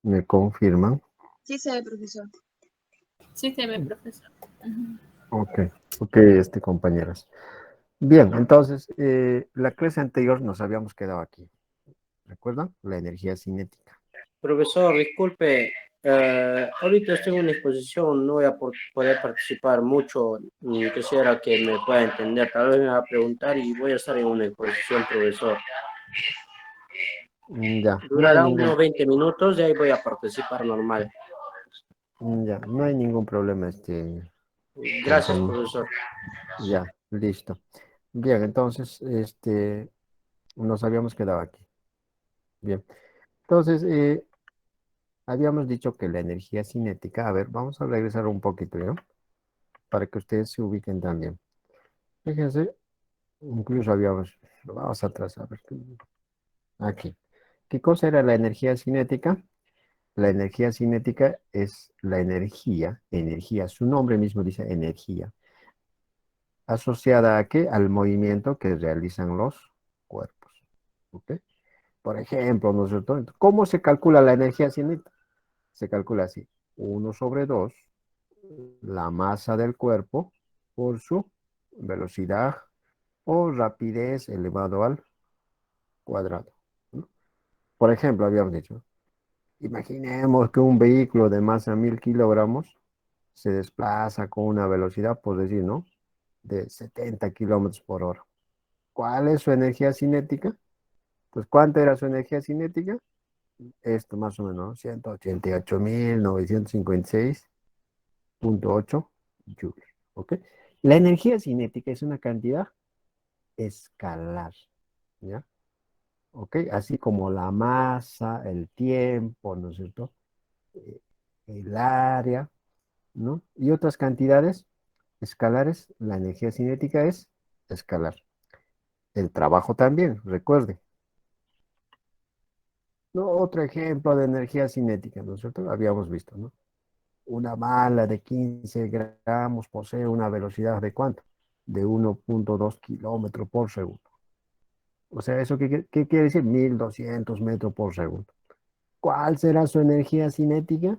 ¿Me confirman? Sí se ve, profesor. Sí se ve, profesor. Ok, ok, compañeras. Bien, entonces, la clase anterior nos habíamos quedado aquí. ¿Recuerdan? La energía cinética. Profesor, disculpe, ahorita estoy en una exposición, no voy a poder participar mucho, ni quisiera que me pueda entender. Tal vez me va a preguntar y voy a estar en una exposición, profesor. Ya, no hay Durará unos ningún, 20 minutos y ahí voy a participar normal. ya, no hay ningún problema, Gracias, compañero. profesor. Ya, listo. Bien, entonces, nos habíamos quedado aquí. Bien, entonces, habíamos dicho que la energía cinética, a ver, vamos a regresar un poquito, ¿no? Para que ustedes se ubiquen también. Fíjense, incluso vamos atrás, a ver, aquí. ¿Qué cosa era la energía cinética? La energía cinética es la energía, su nombre mismo dice energía, asociada a qué? Al movimiento que realizan los cuerpos. ¿Ok? Por ejemplo, ¿no es cierto? ¿Cómo se calcula la energía cinética? Se calcula así, 1/2, la masa del cuerpo por su velocidad o rapidez elevado al cuadrado, ¿no? Por ejemplo, habíamos dicho, imaginemos que un vehículo de masa 1000 kilogramos se desplaza con una velocidad, por decir, ¿no? De 70 kilómetros por hora. ¿Cuál es su energía cinética? Pues, ¿cuánta era su energía cinética? Esto más o menos, ¿no? 188.956.8 joules. ¿Ok? La energía cinética es una cantidad escalar, ¿ya? ¿Ok? Así como la masa, el tiempo, ¿no es cierto? Eh, el área, ¿no? Y otras cantidades escalares, la energía cinética es escalar. El trabajo también, recuerde. ¿No? Otro ejemplo de energía cinética, ¿no es cierto? Habíamos visto, ¿no? Una bala de 15 gramos posee una velocidad de ¿cuánto? De 1,2 kilómetros por segundo. O sea, ¿eso qué quiere decir? 1200 metros por segundo. ¿Cuál será su energía cinética?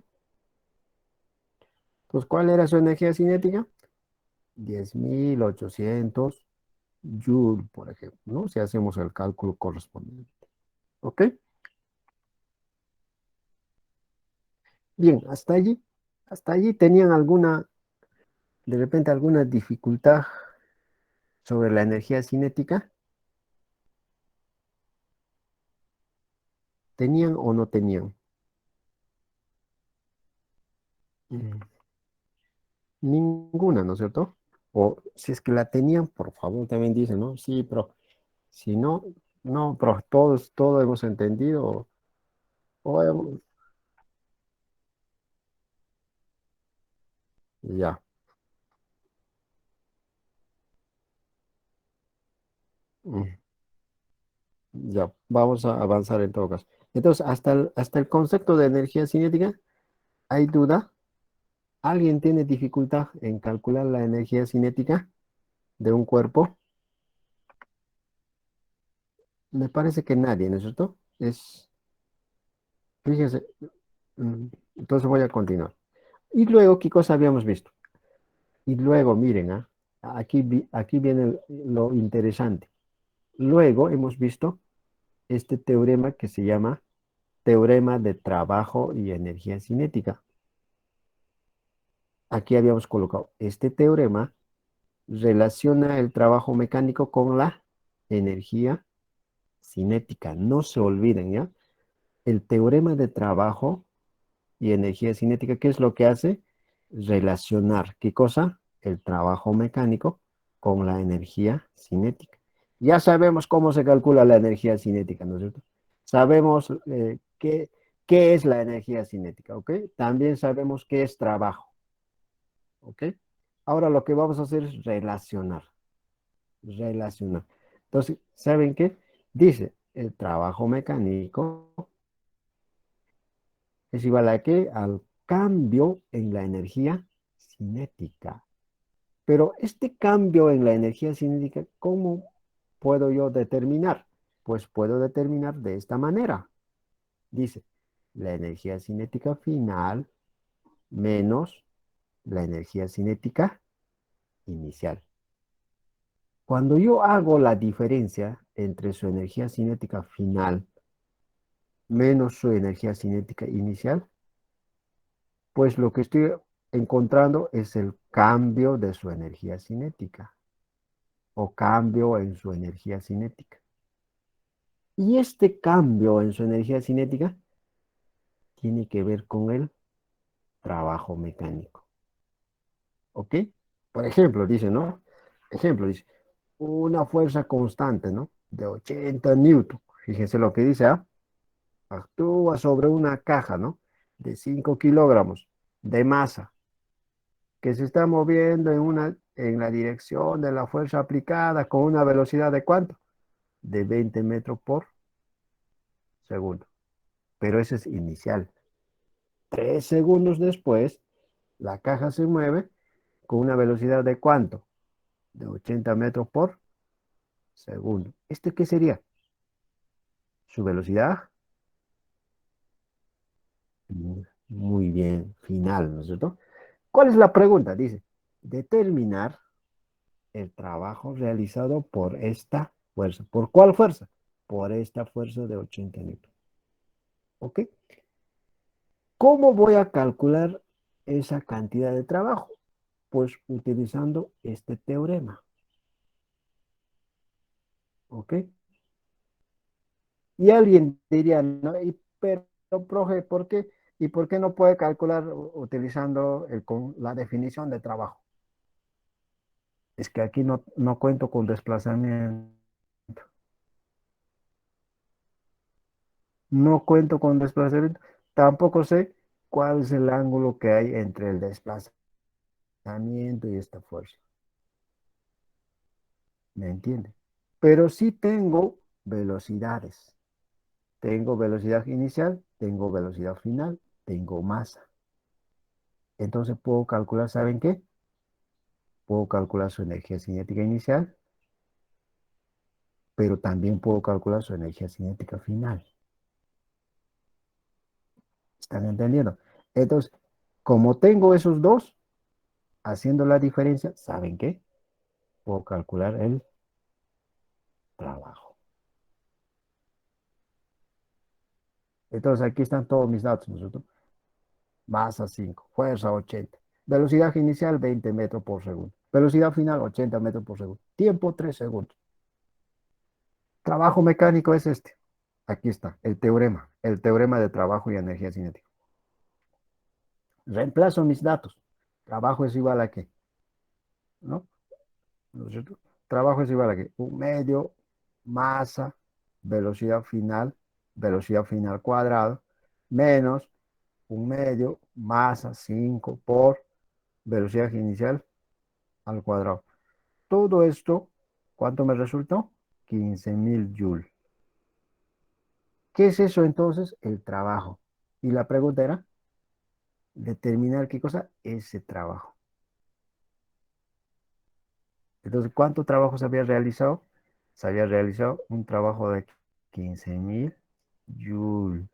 Pues, ¿cuál era su energía cinética? 10.800 joule, por ejemplo, ¿no? Si hacemos el cálculo correspondiente. ¿Ok? Bien, hasta allí tenían de repente alguna dificultad sobre la energía cinética. ¿Tenían o no tenían? Mm, Ninguna, ¿no es cierto? O si es que la tenían, por favor, también dicen, ¿no? Sí, pero si no, no, pero todo hemos entendido. O ya, mm, ya, vamos a avanzar en todo caso. Entonces, hasta el concepto de energía cinética, ¿hay duda? ¿Alguien tiene dificultad en calcular la energía cinética de un cuerpo? Me parece que nadie, ¿no es cierto? Fíjense, mm, entonces voy a continuar. Y luego, ¿qué cosa habíamos visto? Y luego, miren, aquí viene lo interesante. Luego hemos visto este teorema que se llama teorema de trabajo y energía cinética. Aquí habíamos colocado este teorema relaciona el trabajo mecánico con la energía cinética. No se olviden, ¿ya? El teorema de trabajo y energía cinética, ¿qué es lo que hace? Relacionar, ¿qué cosa? El trabajo mecánico con la energía cinética. Ya sabemos cómo se calcula la energía cinética, ¿no es cierto? Sabemos qué es la energía cinética, ¿ok? También sabemos qué es trabajo, ¿ok? Ahora lo que vamos a hacer es relacionar. Entonces, ¿saben qué? Dice, el trabajo mecánico es igual a qué? Al cambio en la energía cinética. Pero este cambio en la energía cinética, ¿cómo puedo yo determinar? Pues puedo determinar de esta manera. Dice, la energía cinética final menos la energía cinética inicial. Cuando yo hago la diferencia entre su energía cinética final menos su energía cinética inicial, pues lo que estoy encontrando es el cambio de su energía cinética o cambio en su energía cinética. Y este cambio en su energía cinética tiene que ver con el trabajo mecánico. ¿Ok? Por ejemplo, dice, ¿no? Ejemplo, dice, una fuerza constante, ¿no? De 80 newton. Fíjense lo que dice, ¿ah? Actúa sobre una caja, ¿no? De 5 kilogramos de masa que se está moviendo en la dirección de la fuerza aplicada con una velocidad de ¿cuánto? De 20 metros por segundo. Pero ese es inicial. 3 segundos después, la caja se mueve con una velocidad de ¿cuánto? De 80 metros por segundo. ¿Este qué sería? Su velocidad. Muy bien, final, ¿no es cierto? ¿Cuál es la pregunta? Dice, determinar el trabajo realizado por esta fuerza. ¿Por cuál fuerza? Por esta fuerza de 80 newton. ¿Ok? ¿Cómo voy a calcular esa cantidad de trabajo? Pues utilizando este teorema. ¿Ok? Y alguien diría, ¿no? Pero, profe, ¿por qué? ¿Y por qué no puede calcular utilizando la definición de trabajo? Es que aquí no cuento con desplazamiento. No cuento con desplazamiento. Tampoco sé cuál es el ángulo que hay entre el desplazamiento y esta fuerza. ¿Me entiende? Pero sí tengo velocidades. Tengo velocidad inicial, tengo velocidad final, tengo masa. Entonces puedo calcular, ¿saben qué? Puedo calcular su energía cinética inicial, pero también puedo calcular su energía cinética final. ¿Están entendiendo? Entonces, como tengo esos dos, haciendo la diferencia, ¿saben qué? Puedo calcular el trabajo. Entonces, aquí están todos mis datos, ¿no es cierto? Masa 5, fuerza 80, velocidad inicial 20 metros por segundo, velocidad final 80 metros por segundo, tiempo 3 segundos. Trabajo mecánico es este. Aquí está, el teorema de trabajo y energía cinética. Reemplazo mis datos. Trabajo es igual a qué, ¿no? ¿No es cierto? Trabajo es igual a qué, un medio, masa, velocidad final cuadrado, menos un medio, masa 5 por velocidad inicial al cuadrado. Todo esto, ¿cuánto me resultó? 15.000 joules. ¿Qué es eso entonces? El trabajo. Y la pregunta era, determinar qué cosa, ese trabajo. Entonces, ¿cuánto trabajo se había realizado? Se había realizado un trabajo de 15.000 joules.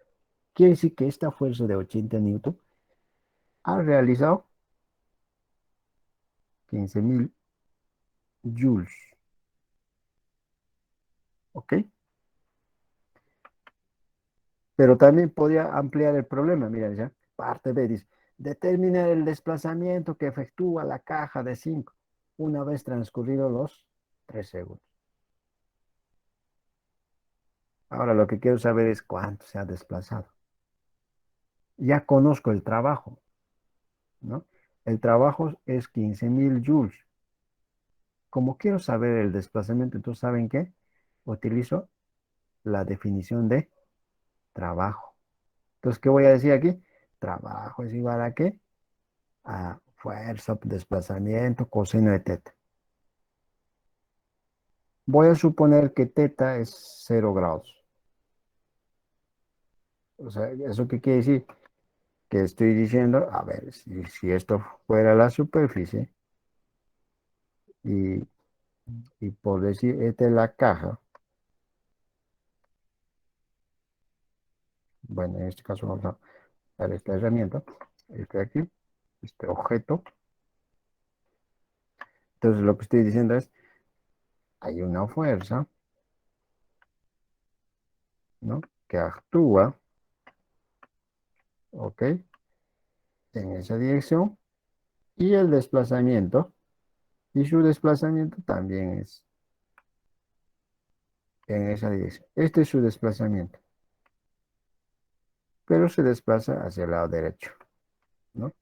Quiere decir que esta fuerza de 80 newton ha realizado 15.000 joules. ¿Ok? Pero también podría ampliar el problema. Mira, ya, parte B dice, determinar el desplazamiento que efectúa la caja de 5 una vez transcurridos los 3 segundos. Ahora lo que quiero saber es cuánto se ha desplazado. Ya conozco el trabajo, ¿no? El trabajo es 15.000 joules. Como quiero saber el desplazamiento, entonces, ¿saben qué? Utilizo la definición de trabajo. Entonces, ¿qué voy a decir aquí? Trabajo es igual a ¿qué? A fuerza, desplazamiento, coseno de teta. Voy a suponer que teta es 0 grados. O sea, ¿eso qué quiere decir? Que estoy diciendo, a ver, si esto fuera la superficie y, y por decir, esta es la caja, Bueno, en este caso vamos a dar esta herramienta, este de aquí, este objeto. Entonces lo que estoy diciendo es, hay una fuerza, ¿no? Que actúa, ¿ok? En esa dirección y el desplazamiento, y su desplazamiento también es en esa dirección. Este es su desplazamiento, pero se desplaza hacia el lado derecho, ¿no?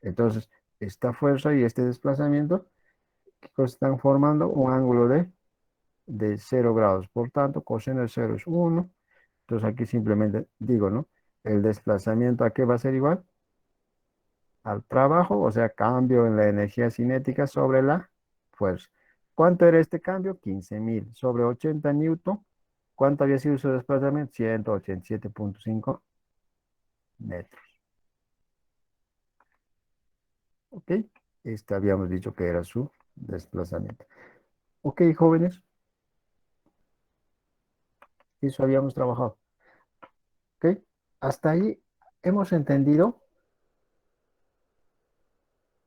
Entonces, esta fuerza y este desplazamiento están formando un ángulo de 0 grados. Por tanto, coseno de 0 es 1. Entonces aquí simplemente digo, ¿no? El desplazamiento a qué va a ser igual al trabajo, o sea, cambio en la energía cinética sobre la fuerza. ¿Cuánto era este cambio? 15.000 sobre 80 newton. ¿Cuánto había sido su desplazamiento? 187,5 metros. ¿Ok? Este habíamos dicho que era su desplazamiento. Ok, jóvenes, eso habíamos trabajado. ¿Ok? Hasta ahí hemos entendido.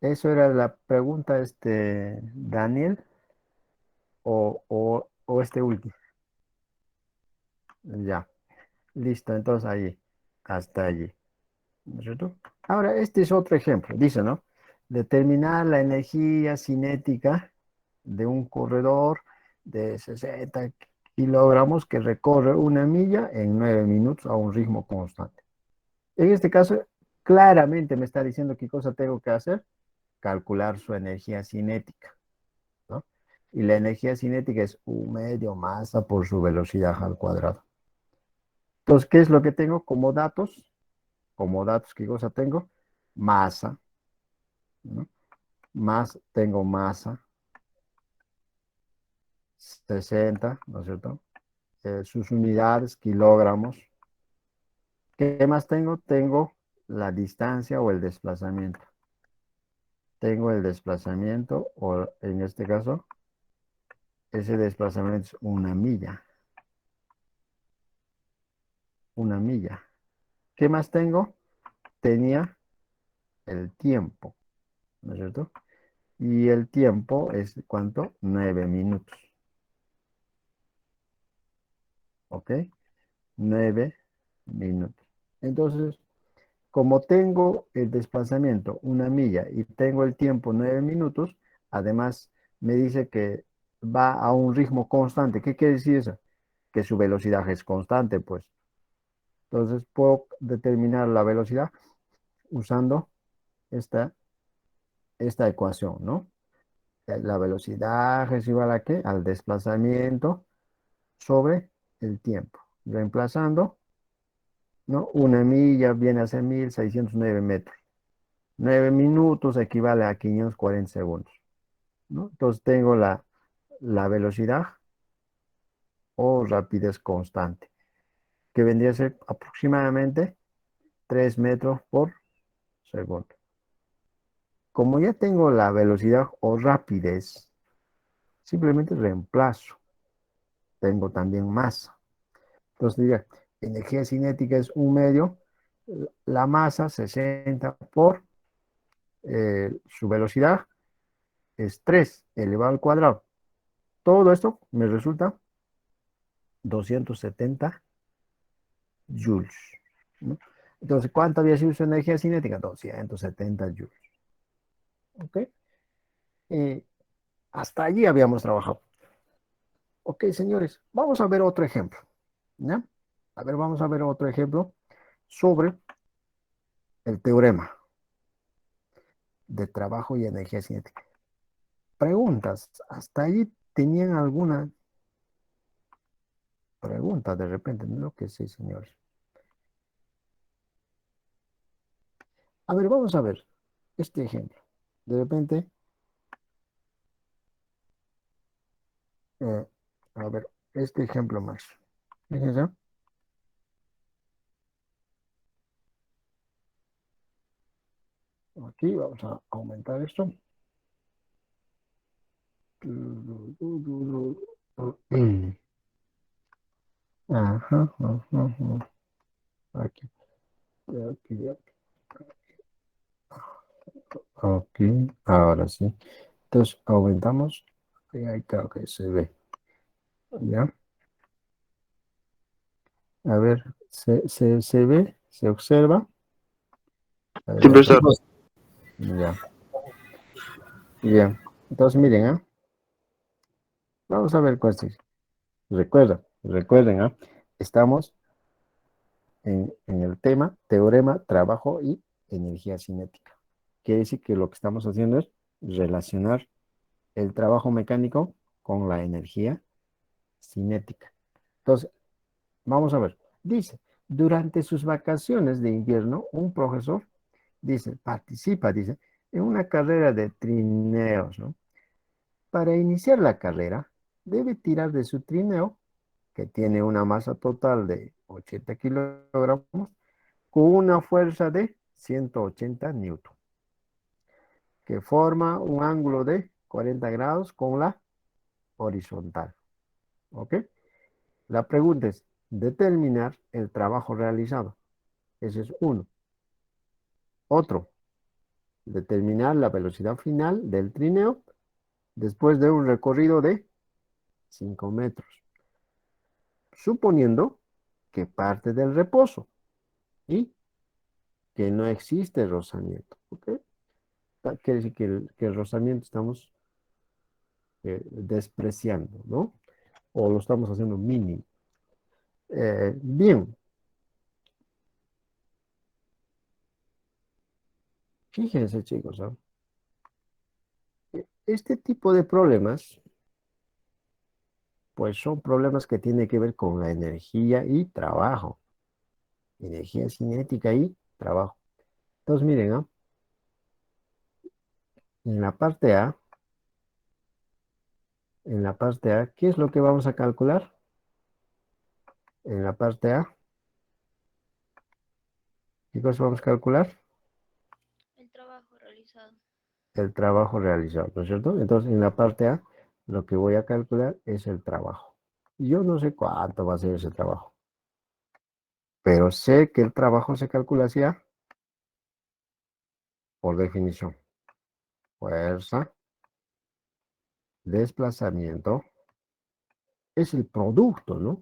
Eso era la pregunta, Daniel, o este último. Ya, listo, entonces ahí, hasta allí. ¿No es cierto? Ahora, este es otro ejemplo. Dice, ¿no? Determinar la energía cinética de un corredor de 60 kilogramos que recorre una milla en 9 minutos a un ritmo constante. En este caso, claramente me está diciendo qué cosa tengo que hacer. Calcular su energía cinética, ¿no? Y la energía cinética es U medio masa por su velocidad al cuadrado. Entonces, ¿qué es lo que tengo como datos? Como datos, ¿qué cosa tengo? Masa, ¿no? Tengo masa, 60, ¿no es cierto? Sus unidades, kilogramos. ¿Qué más tengo? Tengo la distancia o el desplazamiento. Tengo el desplazamiento, o en este caso, ese desplazamiento es una milla. Una milla. ¿Qué más tengo? Tenía el tiempo, ¿no es cierto? Y el tiempo es, ¿cuánto? 9 minutos, ¿ok? 9 minutos. Entonces, como tengo el desplazamiento, una milla, y tengo el tiempo 9 minutos, además me dice que va a un ritmo constante. ¿Qué quiere decir eso? Que su velocidad es constante, pues. Entonces, puedo determinar la velocidad usando esta, esta ecuación, ¿no? La velocidad es igual a qué? Al desplazamiento sobre el tiempo. Reemplazando, ¿no? Una milla viene a ser 1.609 metros. 9 minutos equivale a 540 segundos, ¿no? Entonces tengo la velocidad o rapidez constante, que vendría a ser aproximadamente 3 metros por segundo. Como ya tengo la velocidad o rapidez, simplemente reemplazo. Tengo también masa. Entonces diría, energía cinética es un medio, la masa 60 por su velocidad es 3 elevado al cuadrado. Todo esto me resulta 270 joules, ¿no? Entonces, ¿cuánto había sido su energía cinética? 270 joules. ¿Ok? Eh, Hasta allí habíamos trabajado. Ok, señores, vamos a ver otro ejemplo. ¿Ya? A ver, vamos a ver otro ejemplo sobre el teorema de trabajo y energía cinética. Preguntas. ¿Hasta allí tenían alguna pregunta de repente? No lo que sí, señores. A ver, vamos a ver este ejemplo. De repente, eh, a ver, este ejemplo más. Fíjense, aquí vamos a aumentar esto. Ajá, ajá, ajá. Aquí, aquí, ok, ahora sí. Entonces aumentamos. Y ahí creo que se ve. ¿Ya? A ver, ¿se ve? ¿Se observa? A Sí, ver, profesor. ya. Bien. Entonces miren, ¿ah? Vamos a ver cuál. Recuerden, ¿ah? Estamos en el tema, teorema, trabajo y energía cinética. Quiere decir que lo que estamos haciendo es relacionar el trabajo mecánico con la energía cinética. Entonces, vamos a ver. Dice, durante sus vacaciones de invierno, un profesor, dice, participa, dice, en una carrera de trineos, ¿no? Para iniciar la carrera, debe tirar de su trineo, que tiene una masa total de 80 kilogramos, con una fuerza de 180 newton, que forma un ángulo de 40 grados con la horizontal. ¿Ok? La pregunta es, determinar el trabajo realizado. Ese es uno. Otro, determinar la velocidad final del trineo después de un recorrido de 5 metros, suponiendo que parte del reposo y que no existe rozamiento. ¿Ok? Quiere decir que el rozamiento estamos despreciando, ¿no? O lo estamos haciendo mínimo. Bien, fíjense chicos, ¿no? Este tipo de problemas, pues son problemas que tienen que ver con la energía y trabajo. Energía cinética y trabajo. Entonces, miren, ¿no? En la parte A, ¿qué es lo que vamos a calcular? En la parte A, ¿qué cosa vamos a calcular? El trabajo realizado. El trabajo realizado, ¿no es cierto? Entonces, en la parte A, lo que voy a calcular es el trabajo. Yo no sé cuánto va a ser ese trabajo, pero sé que el trabajo se calcula así A, por definición. Fuerza, desplazamiento, es el producto, ¿no?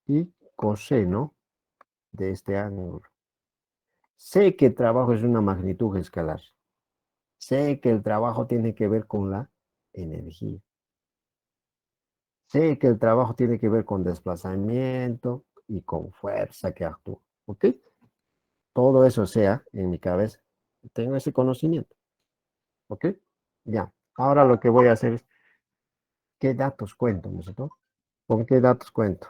Y coseno de este ángulo. Sé que el trabajo es una magnitud escalar. Sé que el trabajo tiene que ver con la energía. Sé que el trabajo tiene que ver con desplazamiento y con fuerza que actúa. ¿Ok? Todo eso sea en mi cabeza. Tengo ese conocimiento. ¿Ok? Ya. Ahora lo que voy a hacer es, ¿qué datos cuento? ¿No es cierto? ¿Con qué datos cuento?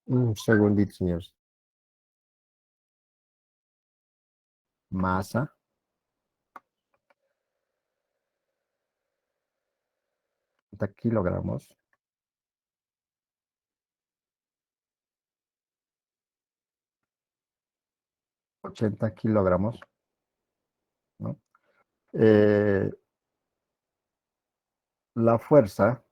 Un segundito, señores. Masa. Kilogramos. 80 kilogramos, ¿no? La fuerza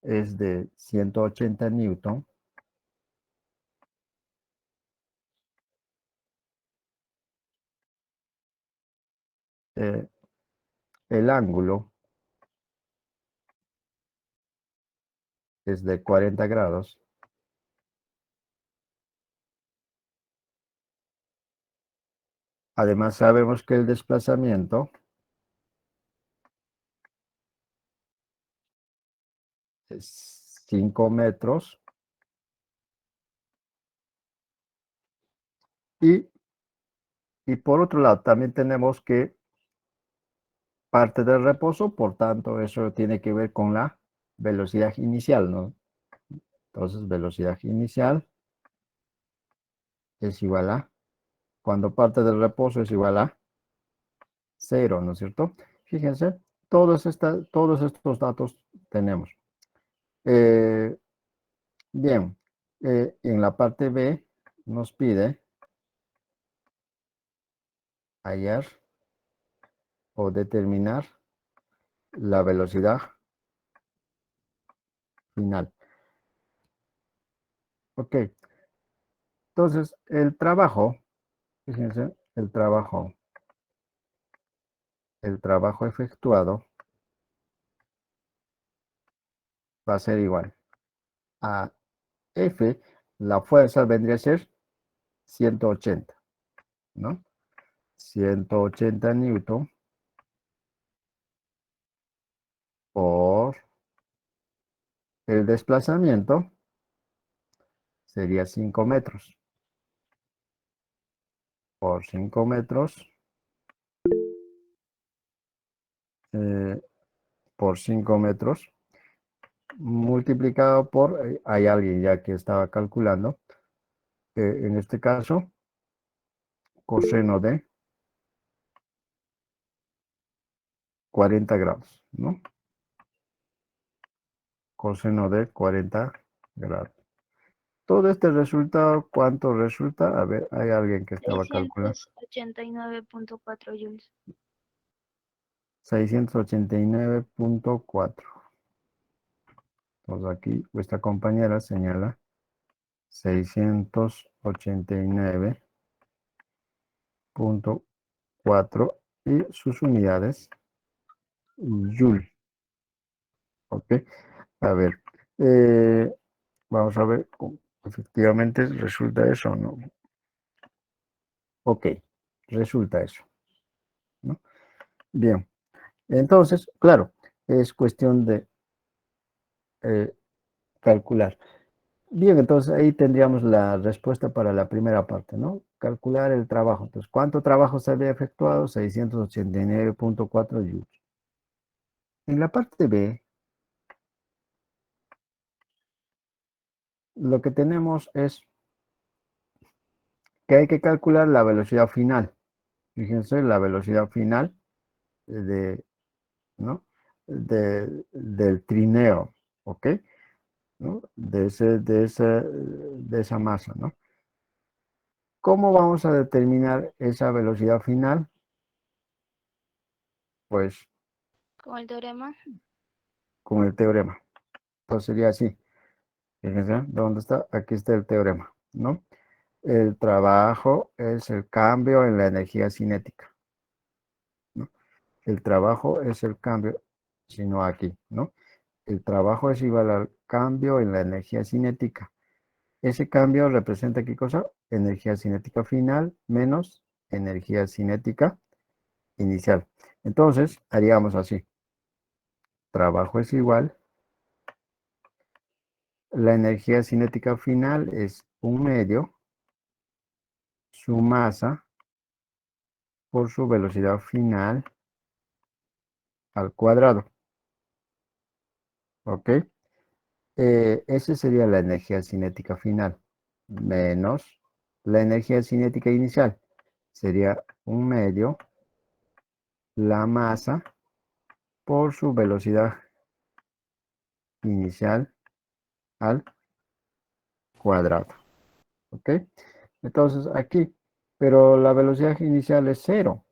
es de 180 newton. Eh, el ángulo es de 40 grados. Además, sabemos que el desplazamiento es 5 metros. Y por otro lado, también tenemos que parte del reposo, por tanto, eso tiene que ver con la velocidad inicial, ¿no? Entonces, velocidad inicial es igual a, cuando parte del reposo es igual a 0, ¿no es cierto? Fíjense, todos estos datos tenemos. Eh, bien, en la parte B nos pide hallar o determinar la velocidad final. Ok, entonces el trabajo, fíjense, el trabajo efectuado va a ser igual a F, la fuerza vendría a ser 180, ¿no? 180 newton por el desplazamiento sería 5 metros. Por 5 metros por 5 metros multiplicado por, hay alguien ya que estaba calculando, en este caso, coseno de 40 grados, ¿no? Coseno de 40 grados. Todo este resultado, ¿cuánto resulta? A ver, hay alguien que estaba calculando. 689.4 joules. 689.4. Entonces aquí vuestra compañera señala 689.4 y sus unidades, joule. Ok, a ver, vamos a ver, efectivamente resulta eso o no. Ok, resulta eso, ¿no? Bien, entonces, claro, es cuestión de calcular. Bien, entonces ahí tendríamos la respuesta para la primera parte, ¿no? Calcular el trabajo. Entonces, ¿cuánto trabajo se había efectuado? 689.4 joules. En la parte B, lo que tenemos es que hay que calcular la velocidad final. Fíjense, la velocidad final de, ¿no? Del trineo, ¿ok? ¿No? De esa masa, ¿no? ¿Cómo vamos a determinar esa velocidad final? Pues Con el teorema. con el teorema. Entonces sería así. Fíjense, ¿dónde está? Aquí está el teorema, ¿no? El trabajo es el cambio en la energía cinética, ¿no? El trabajo es el cambio, sino aquí, ¿no? El trabajo es igual al cambio en la energía cinética. Ese cambio representa ¿qué cosa? Energía cinética final menos energía cinética inicial. Entonces, haríamos así. Trabajo es igual. La energía cinética final es 1/2 su masa por su velocidad final al cuadrado. ¿Ok? Esa sería la energía cinética final. Menos la energía cinética inicial. Sería 1/2 la masa por su velocidad inicial al cuadrado. ¿Ok? Entonces aquí, pero la velocidad inicial es 0.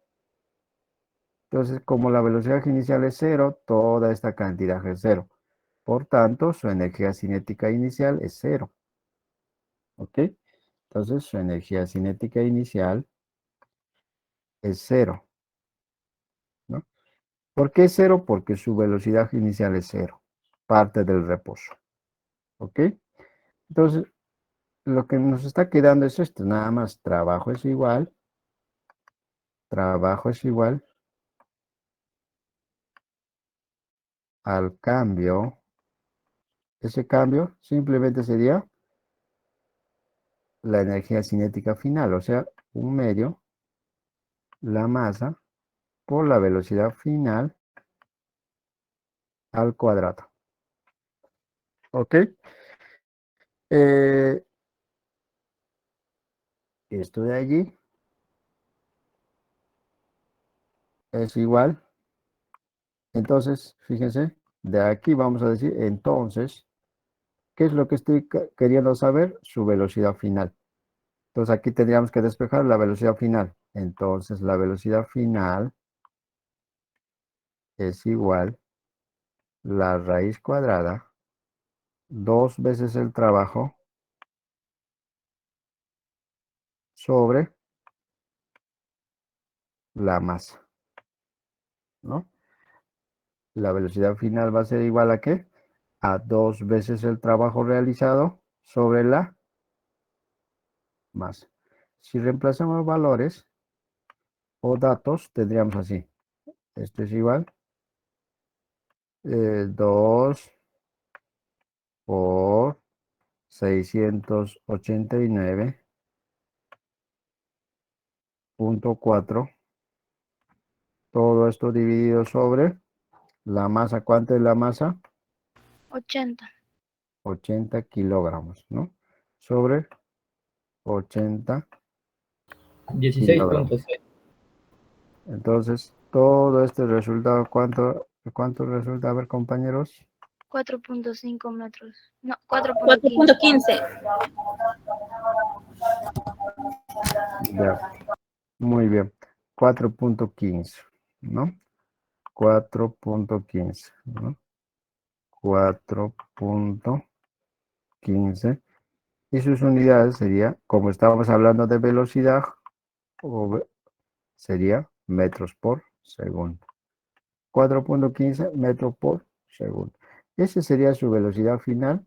Entonces, como la velocidad inicial es 0, toda esta cantidad es 0. Por tanto, su energía cinética inicial es 0. ¿Ok? Entonces, su energía cinética inicial es 0. ¿No? ¿Por qué 0? Porque su velocidad inicial es 0. Parte del reposo. ¿Ok? Entonces, lo que nos está quedando es esto. Nada más, trabajo es igual al cambio. Ese cambio simplemente sería la energía cinética final, o sea, 1/2 la masa por la velocidad final al cuadrado. ¿Ok? Esto de allí es igual. Entonces, fíjense, de aquí vamos a decir, entonces, ¿qué es lo que estoy queriendo saber? Su velocidad final. Entonces, aquí tendríamos que despejar la velocidad final. Entonces, la velocidad final es igual la raíz cuadrada, 2 veces el trabajo sobre la masa, ¿no? La velocidad final va a ser igual a ¿qué? A 2 veces el trabajo realizado sobre la masa. Si reemplazamos valores o datos, tendríamos así. Esto es igual 2 por 689.4. Todo esto dividido sobre la masa. ¿Cuánto es la masa? 80. 80 kilogramos, ¿no? Sobre 80 kilogramos. 16.6. Entonces, todo este resultado, ¿cuánto resulta? A ver, compañeros. 4.5 metros. No, 4.15. 4.15. Ya, muy bien. 4.15, ¿no? 4.15, ¿no? 4.15. Y sus unidades sería, como estábamos hablando de velocidad, sería metros por segundo. 4.15 metros por segundo. Esa sería su velocidad final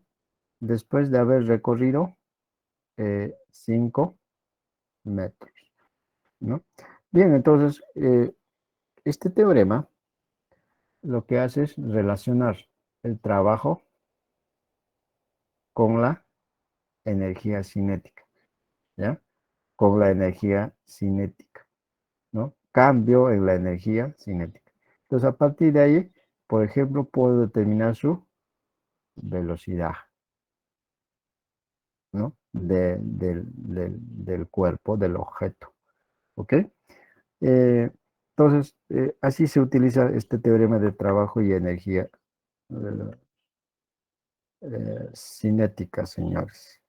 después de haber recorrido 5 metros, ¿no? Bien, entonces, este teorema lo que hace es relacionar el trabajo con la energía cinética, ¿ya? Con la energía cinética, ¿no? Cambio en la energía cinética. Entonces, a partir de ahí, por ejemplo, puedo determinar su velocidad, ¿no? Del cuerpo, del objeto, ¿ok? Entonces, así se utiliza este teorema de trabajo y energía cinética, señores.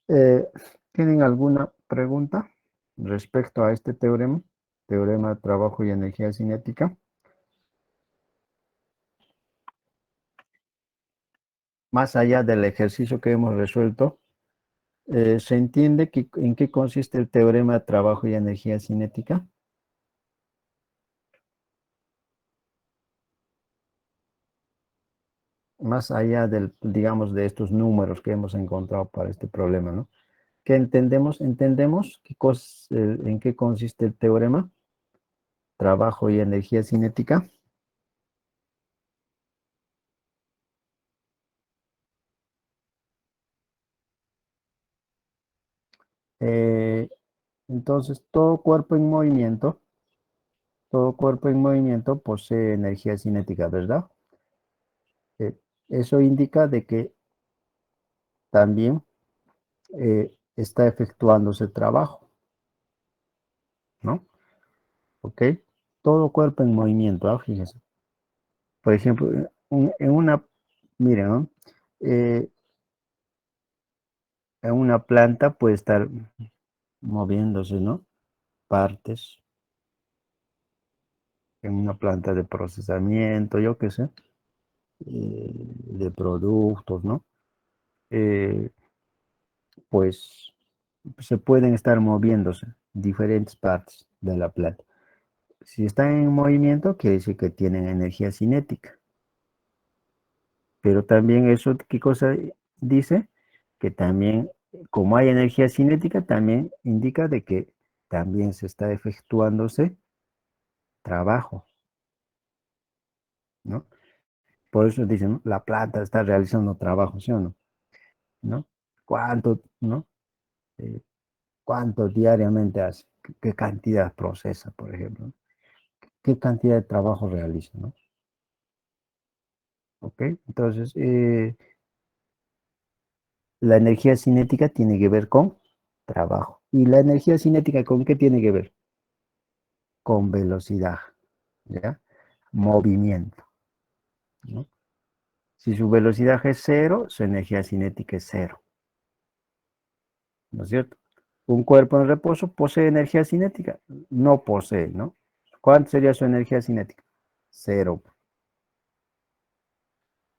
¿Tienen alguna pregunta respecto a este teorema? Teorema de trabajo y energía cinética. Más allá del ejercicio que hemos resuelto, ¿se entiende en qué consiste el teorema de trabajo y energía cinética? Más allá del, digamos, de estos números que hemos encontrado para este problema, ¿no? ¿Qué entendemos? ¿Entendemos en qué consiste el teorema? Trabajo y energía cinética. Entonces, todo cuerpo en movimiento posee energía cinética, ¿verdad? Eso indica de que también está efectuándose trabajo, ¿no? ¿Ok? Todo cuerpo en movimiento, ¿ah? Fíjense. Por ejemplo, miren, ¿no? Eh, en una planta puede estar moviéndose, ¿no? Partes, en una planta de procesamiento, yo qué sé, de productos, ¿no? Pues se pueden estar moviéndose diferentes partes de la planta. Si están en movimiento, quiere decir que tienen energía cinética. Pero también eso, ¿qué cosa dice? Que también, como hay energía cinética, también indica de que también se está efectuándose trabajo, ¿no? Por eso dicen, ¿no? La planta está realizando trabajo, ¿sí o no? ¿No? ¿Cuánto, no? ¿Cuánto diariamente hace? ¿Qué cantidad procesa, por ejemplo? ¿Qué cantidad de trabajo realiza, no? ¿Ok? Entonces, la energía cinética tiene que ver con trabajo. ¿Y la energía cinética con qué tiene que ver? Con velocidad, ¿ya? Movimiento, ¿no? Si su velocidad es cero, su energía cinética es cero, ¿no es cierto? Un cuerpo en reposo posee energía cinética, no posee, ¿no? ¿Cuánto sería su energía cinética? cero.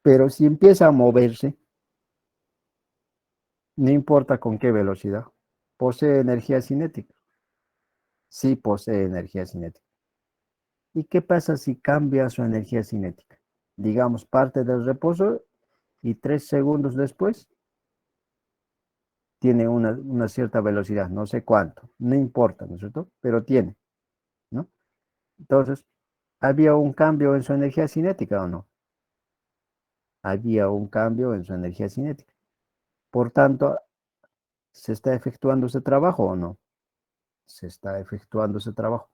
Pero si empieza a moverse, no importa con qué velocidad, posee energía cinética. Sí posee energía cinética. ¿Y qué pasa si cambia su energía cinética? Digamos, parte del reposo y 3 segundos después tiene una cierta velocidad, no sé cuánto, no importa, ¿no es cierto? Pero tiene, ¿no? Entonces, ¿había un cambio en su energía cinética o no? Había un cambio en su energía cinética. Por tanto, ¿se está efectuando ese trabajo o no? Se está efectuando ese trabajo.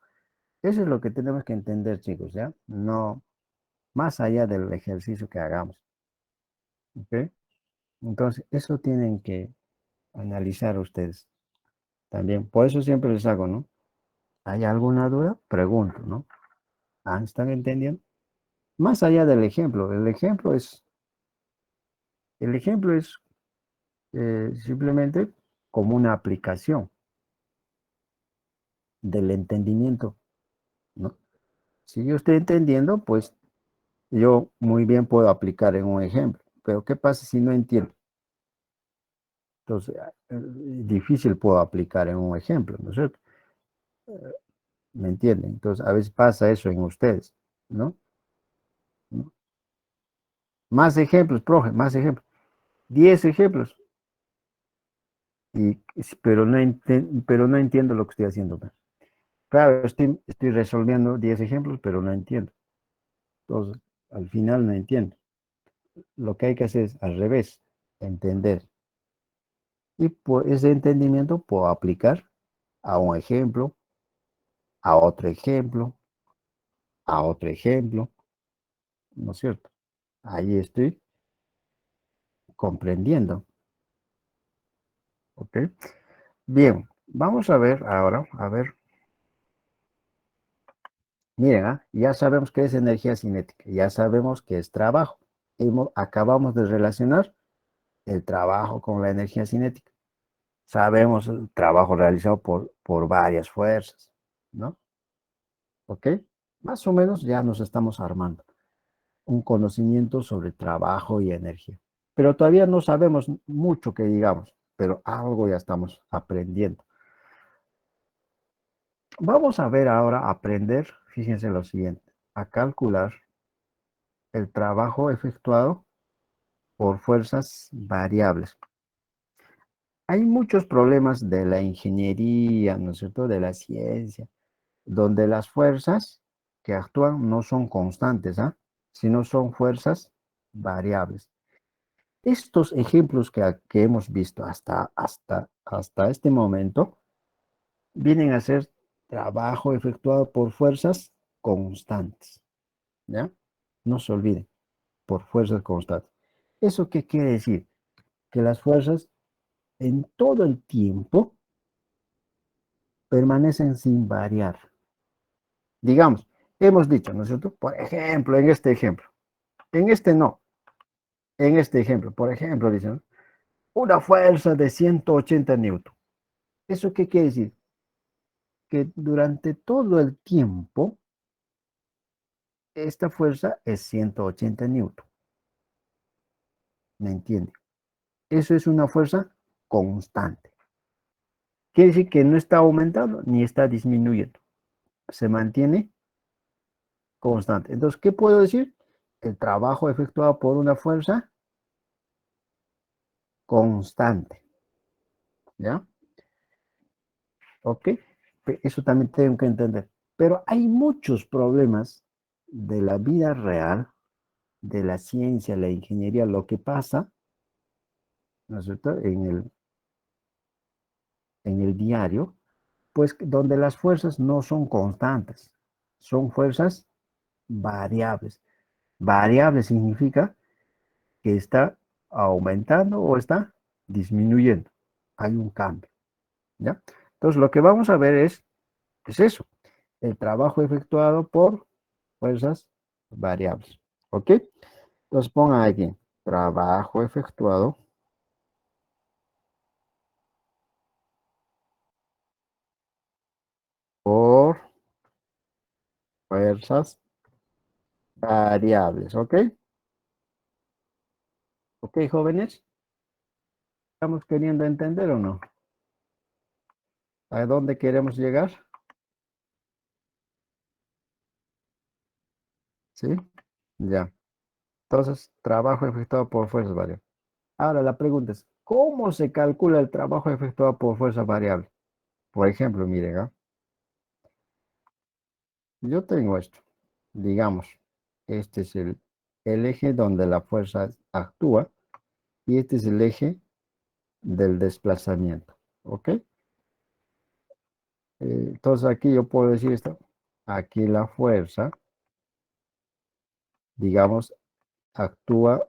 Eso es lo que tenemos que entender, chicos, ¿ya? No, más allá del ejercicio que hagamos, ¿ok? Entonces, eso tienen que analizar ustedes también. Por eso siempre les hago, ¿no? ¿Hay alguna duda? Pregunto, ¿no? ¿Están entendiendo? Más allá del ejemplo, el ejemplo es simplemente como una aplicación del entendimiento, ¿no? Si yo estoy entendiendo, pues yo muy bien puedo aplicar en un ejemplo, pero ¿qué pasa si no entiendo? Entonces, difícil puedo aplicar en un ejemplo, ¿no es cierto? ¿Me entienden? Entonces, a veces pasa eso en ustedes, ¿no? ¿No? Más ejemplos, profe, más ejemplos. 10 ejemplos. Pero no entiendo lo que estoy haciendo. Claro, estoy resolviendo 10 ejemplos, pero no entiendo. Entonces, al final no entiendo. Lo que hay que hacer es al revés, entender. Y por ese entendimiento puedo aplicar a un ejemplo, a otro ejemplo, a otro ejemplo, ¿no es cierto? Ahí estoy comprendiendo, ¿ok? Bien, vamos a ver ahora, miren, ya sabemos qué es energía cinética, ya sabemos qué es trabajo. Acabamos de relacionar el trabajo con la energía cinética. Sabemos el trabajo realizado por varias fuerzas, ¿no? ¿Ok? Más o menos ya nos estamos armando un conocimiento sobre trabajo y energía. Pero todavía no sabemos mucho que digamos, pero algo ya estamos aprendiendo. Vamos a ver ahora, aprender, fíjense lo siguiente, a calcular el trabajo efectuado por fuerzas variables. Hay muchos problemas de la ingeniería, ¿no es cierto?, de la ciencia, donde las fuerzas que actúan no son constantes, sino son fuerzas variables. Estos ejemplos que hemos visto hasta este momento vienen a ser trabajo efectuado por fuerzas constantes, ¿ya? No se olviden, por fuerzas constantes. ¿Eso qué quiere decir? Que las fuerzas en todo el tiempo permanecen sin variar. Digamos, hemos dicho, ¿no es cierto? Por ejemplo, en este ejemplo. En este no. En este ejemplo, por ejemplo, dicen, una fuerza de 180 newton. ¿Eso qué quiere decir? Que durante todo el tiempo, esta fuerza es 180 newton. ¿Me entiende? Eso es una fuerza constante. Quiere decir que no está aumentando ni está disminuyendo. Se mantiene constante. Entonces, ¿qué puedo decir? El trabajo efectuado por una fuerza constante. ¿Ya? ¿Ok? Eso también tengo que entender. Pero hay muchos problemas de la vida real, de la ciencia, la ingeniería, lo que pasa, ¿no es cierto?, en el diario, pues donde las fuerzas no son constantes, son fuerzas variables. Variable significa que está aumentando o está disminuyendo. Hay un cambio, ¿ya? Entonces, lo que vamos a ver es eso, el trabajo efectuado por fuerzas variables, ¿ok? Entonces, pongan aquí, trabajo efectuado por fuerzas variables, ¿ok? ¿Ok, jóvenes? ¿Estamos queriendo entender o no? ¿A dónde queremos llegar? ¿Sí? Ya. Entonces, trabajo efectuado por fuerzas variables. Ahora la pregunta es, ¿cómo se calcula el trabajo efectuado por fuerzas variables? Por ejemplo, miren, ¿ah? Yo tengo esto. Digamos, este es el eje donde la fuerza actúa y este es el eje del desplazamiento. ¿Ok? Entonces aquí yo puedo decir esto. Aquí la fuerza, digamos, actúa,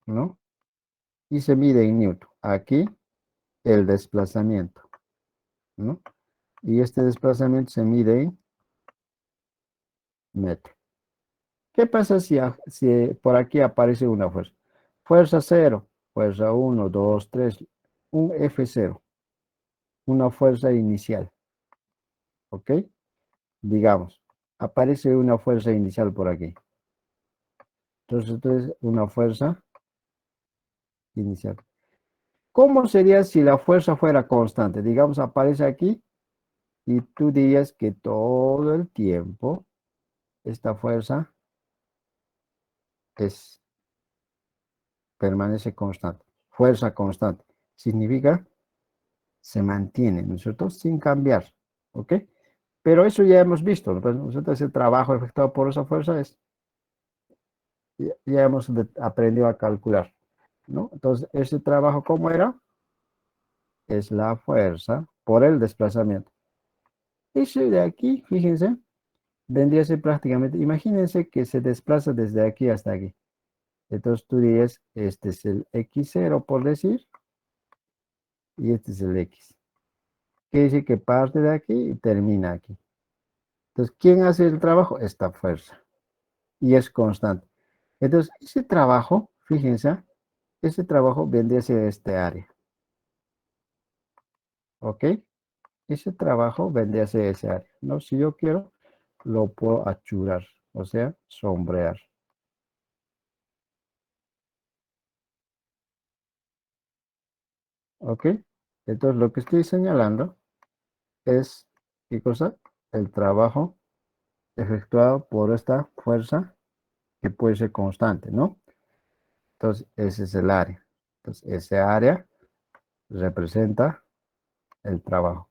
¿no? Y se mide en newton. Aquí el desplazamiento, ¿no? Y este desplazamiento se mide en metro. ¿Qué pasa si por aquí aparece una fuerza? Fuerza 0, fuerza 1, 2, 3, un F0, una fuerza inicial, ¿ok? Digamos, aparece una fuerza inicial por aquí. Entonces, una fuerza inicial. ¿Cómo sería si la fuerza fuera constante? Digamos, aparece aquí y tú dirías que todo el tiempo esta fuerza permanece constante. Fuerza constante. Significa se mantiene, ¿no es cierto? Sin cambiar, ¿ok? Pero eso ya hemos visto, ¿no? Pues nosotros el trabajo efectuado por esa fuerza ya hemos aprendido a calcular, ¿no? Entonces, ese trabajo, ¿cómo era? Es la fuerza por el desplazamiento. Ese de aquí, fíjense, vendría a ser prácticamente, imagínense que se desplaza desde aquí hasta aquí. Entonces tú dirías, este es el x0 por decir, y este es el x. Quiere decir que parte de aquí y termina aquí. Entonces, ¿quién hace el trabajo? Esta fuerza. Y es constante. Entonces, ese trabajo, fíjense, ese trabajo vendría a ser este área. ¿Ok? Ese trabajo vendría a ser ese área. ¿No? Si yo quiero, lo puedo achurar, o sea, sombrear. ¿Ok? Entonces, lo que estoy señalando es, ¿qué cosa? El trabajo efectuado por esta fuerza que puede ser constante, ¿no? Entonces, ese es el área. Entonces, ese área representa el trabajo.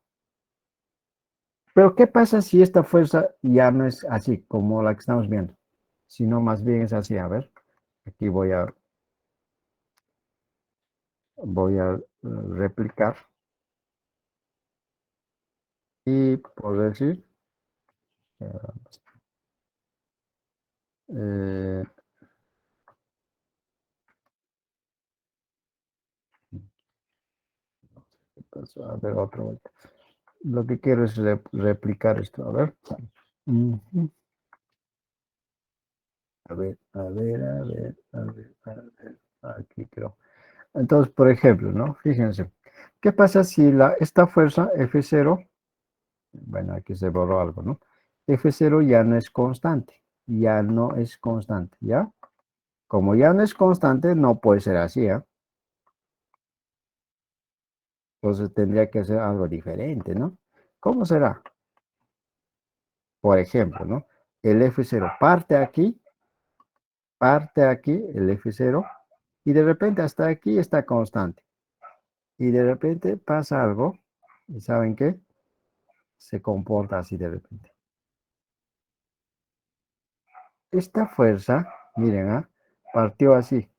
Pero, ¿qué pasa si esta fuerza ya no es así como la que estamos viendo? Sino más bien es así. A ver, aquí voy a replicar y por decir, eh, a ver, otra vuelta. Lo que quiero es replicar esto. A ver. Ujú. A ver, a ver, a ver, a ver, a ver. Aquí creo. Entonces, por ejemplo, ¿no? Fíjense. ¿Qué pasa si esta fuerza F0, bueno, aquí se borró algo, ¿no? F0 ya no es constante. Ya no es constante, ¿ya? Como ya no es constante, no puede ser así, ¿ah? Entonces tendría que ser algo diferente, ¿no? ¿Cómo será? Por ejemplo, ¿no? El F0 parte aquí, el F0, y de repente hasta aquí está constante. Y de repente pasa algo, ¿y saben qué? Se comporta así de repente. Esta fuerza, miren, ¿ah? Partió así.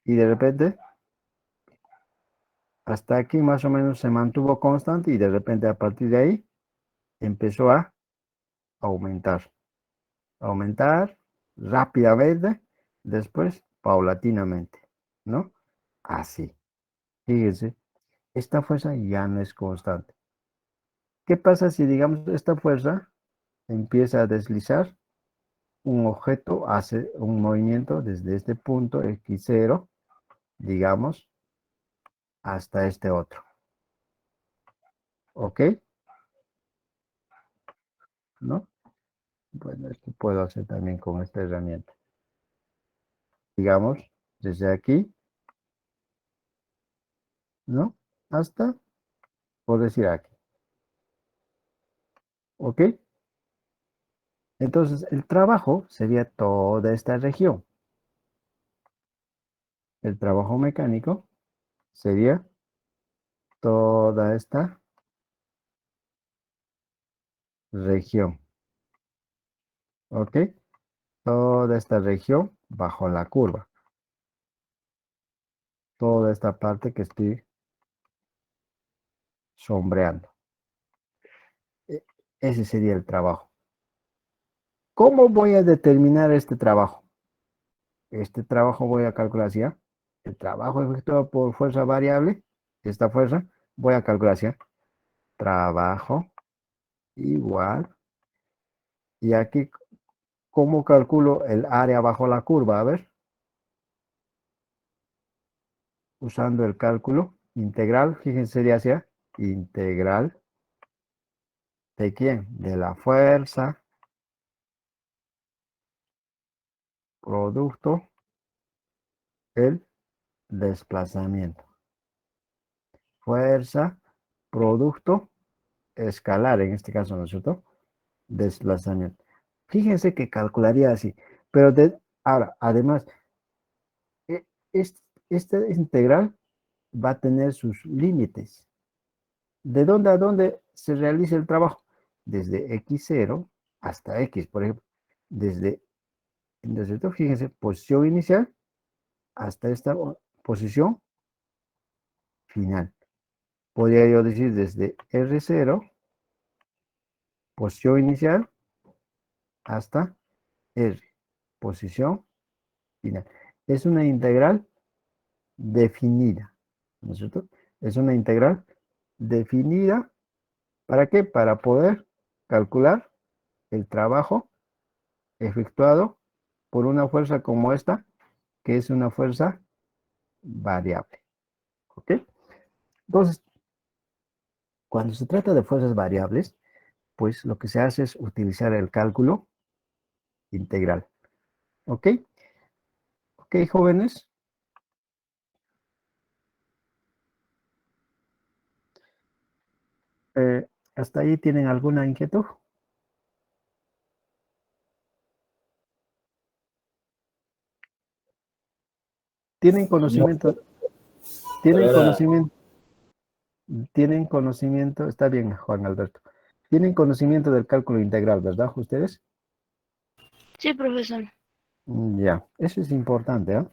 Y de repente, hasta aquí más o menos se mantuvo constante y de repente a partir de ahí empezó a aumentar. Aumentar rápidamente, después paulatinamente, ¿no? Así. Fíjense, esta fuerza ya no es constante. ¿Qué pasa si, digamos, esta fuerza empieza a deslizar? Un objeto hace un movimiento desde este punto x0, digamos, hasta este otro. ¿Ok? ¿No? Bueno, esto puedo hacer también con esta herramienta. Digamos, desde aquí, ¿no? Hasta, por decir aquí. ¿Ok? Entonces, el trabajo sería toda esta región. El trabajo mecánico sería toda esta región. ¿Ok? Toda esta región bajo la curva. Toda esta parte que estoy sombreando. Ese sería el trabajo. ¿Cómo voy a determinar este trabajo? Este trabajo voy a calcular así, ¿ah? El trabajo efectuado por fuerza variable, esta fuerza, voy a calcular así, ¿ah? Trabajo igual. Y aquí, ¿cómo calculo el área bajo la curva? A ver, usando el cálculo integral, fíjense, sería así, ¿ah? Integral ¿de quién? De la fuerza, producto, el desplazamiento. Fuerza, producto, escalar, en este caso, ¿no es cierto? Desplazamiento. Fíjense que calcularía así, pero ahora, además, e- esta integral va a tener sus límites. ¿De dónde a dónde se realiza el trabajo? Desde x0 hasta x, por ejemplo. Desde esto, fíjense, posición inicial hasta esta posición final. Podría yo decir desde R0, posición inicial, hasta R, posición final. Es una integral definida, ¿no es cierto? Es una integral definida, ¿para qué? Para poder calcular el trabajo efectuado por una fuerza como esta, que es una fuerza variable, ¿ok? Entonces, cuando se trata de fuerzas variables, pues lo que se hace es utilizar el cálculo integral, ¿ok? Ok, jóvenes. Eh, ¿Hasta ahí tienen alguna inquietud? ¿Tienen No, conocimiento? por ¿Tienen ahora, conocimiento? ¿Tienen conocimiento? Está bien, Juan Alberto. ¿Tienen conocimiento del cálculo integral, verdad, ustedes? Sí, profesor. Ya, eso es importante, ¿ah?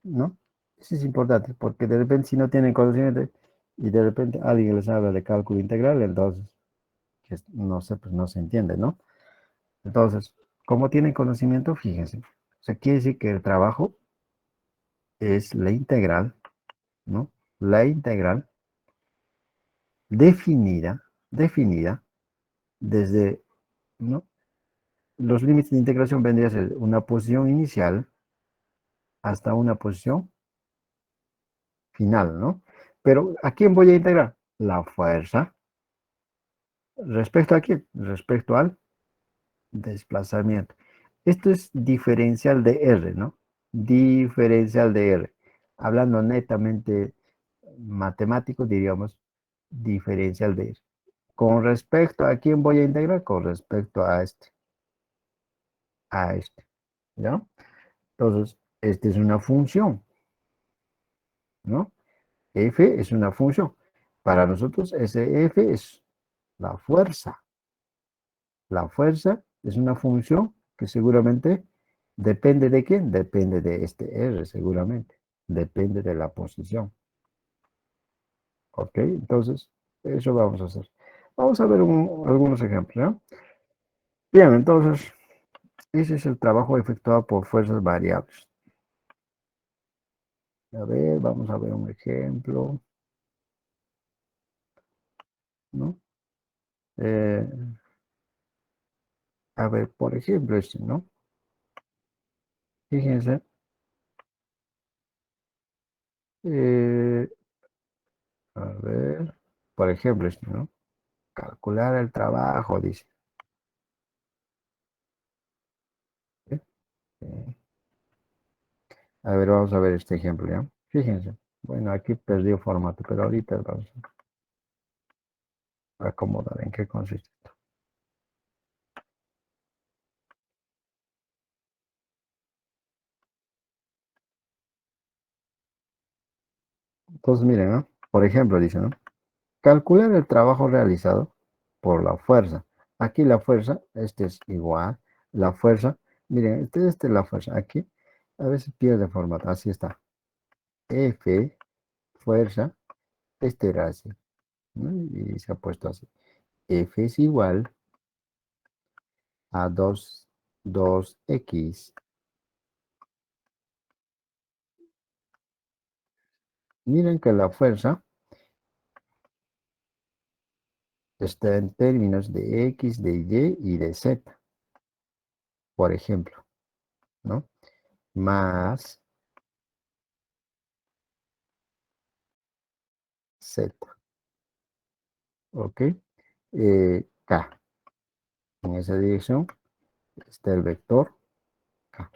¿No? Eso es importante, porque de repente si no tienen conocimiento y de repente alguien les habla de cálculo integral, entonces, no sé, pues no se entiende, ¿no? Entonces, como tienen conocimiento, fíjense. O sea, quiere decir que el trabajo es la integral, ¿no? La integral definida desde, ¿no? Los límites de integración vendría a ser una posición inicial hasta una posición final, ¿no? Pero ¿a quién voy a integrar? La fuerza. ¿Respecto a quién? Respecto al desplazamiento. Esto es diferencial de R, ¿no? Diferencial de R. Hablando netamente matemático, diríamos diferencial de R. ¿Con respecto a quién voy a integrar? Con respecto a este, ¿ya? Entonces, esta es una función, ¿no? F es una función. Para nosotros, ese F es la fuerza. La fuerza es una función que seguramente depende de quién, depende de este R, seguramente. Depende de la posición. ¿Ok? Entonces, eso vamos a hacer. Vamos a ver algunos ejemplos, ¿no? Bien, entonces, ese es el trabajo efectuado por fuerzas variables. A ver, vamos a ver un ejemplo, ¿no? Eh, a ver, por ejemplo, este, ¿no? Fíjense, eh, a ver, por ejemplo, este, ¿no? Calcular el trabajo, dice. A ver, vamos a ver este ejemplo, ¿ya? Fíjense. Bueno, aquí perdió formato, pero ahorita vamos a acomodar en qué consiste. Entonces, miren, ¿no? Por ejemplo, dice, ¿no? Calcular el trabajo realizado por la fuerza. Aquí la fuerza, este es igual. La fuerza, miren, este es la fuerza. Aquí, a veces pierde formato. Así está. F, fuerza, este era así, ¿no? Y se ha puesto así. F es igual a 2x. Miren que la fuerza está en términos de x, de y y de z, por ejemplo, ¿no? Más z, ¿ok? K. En esa dirección está el vector K.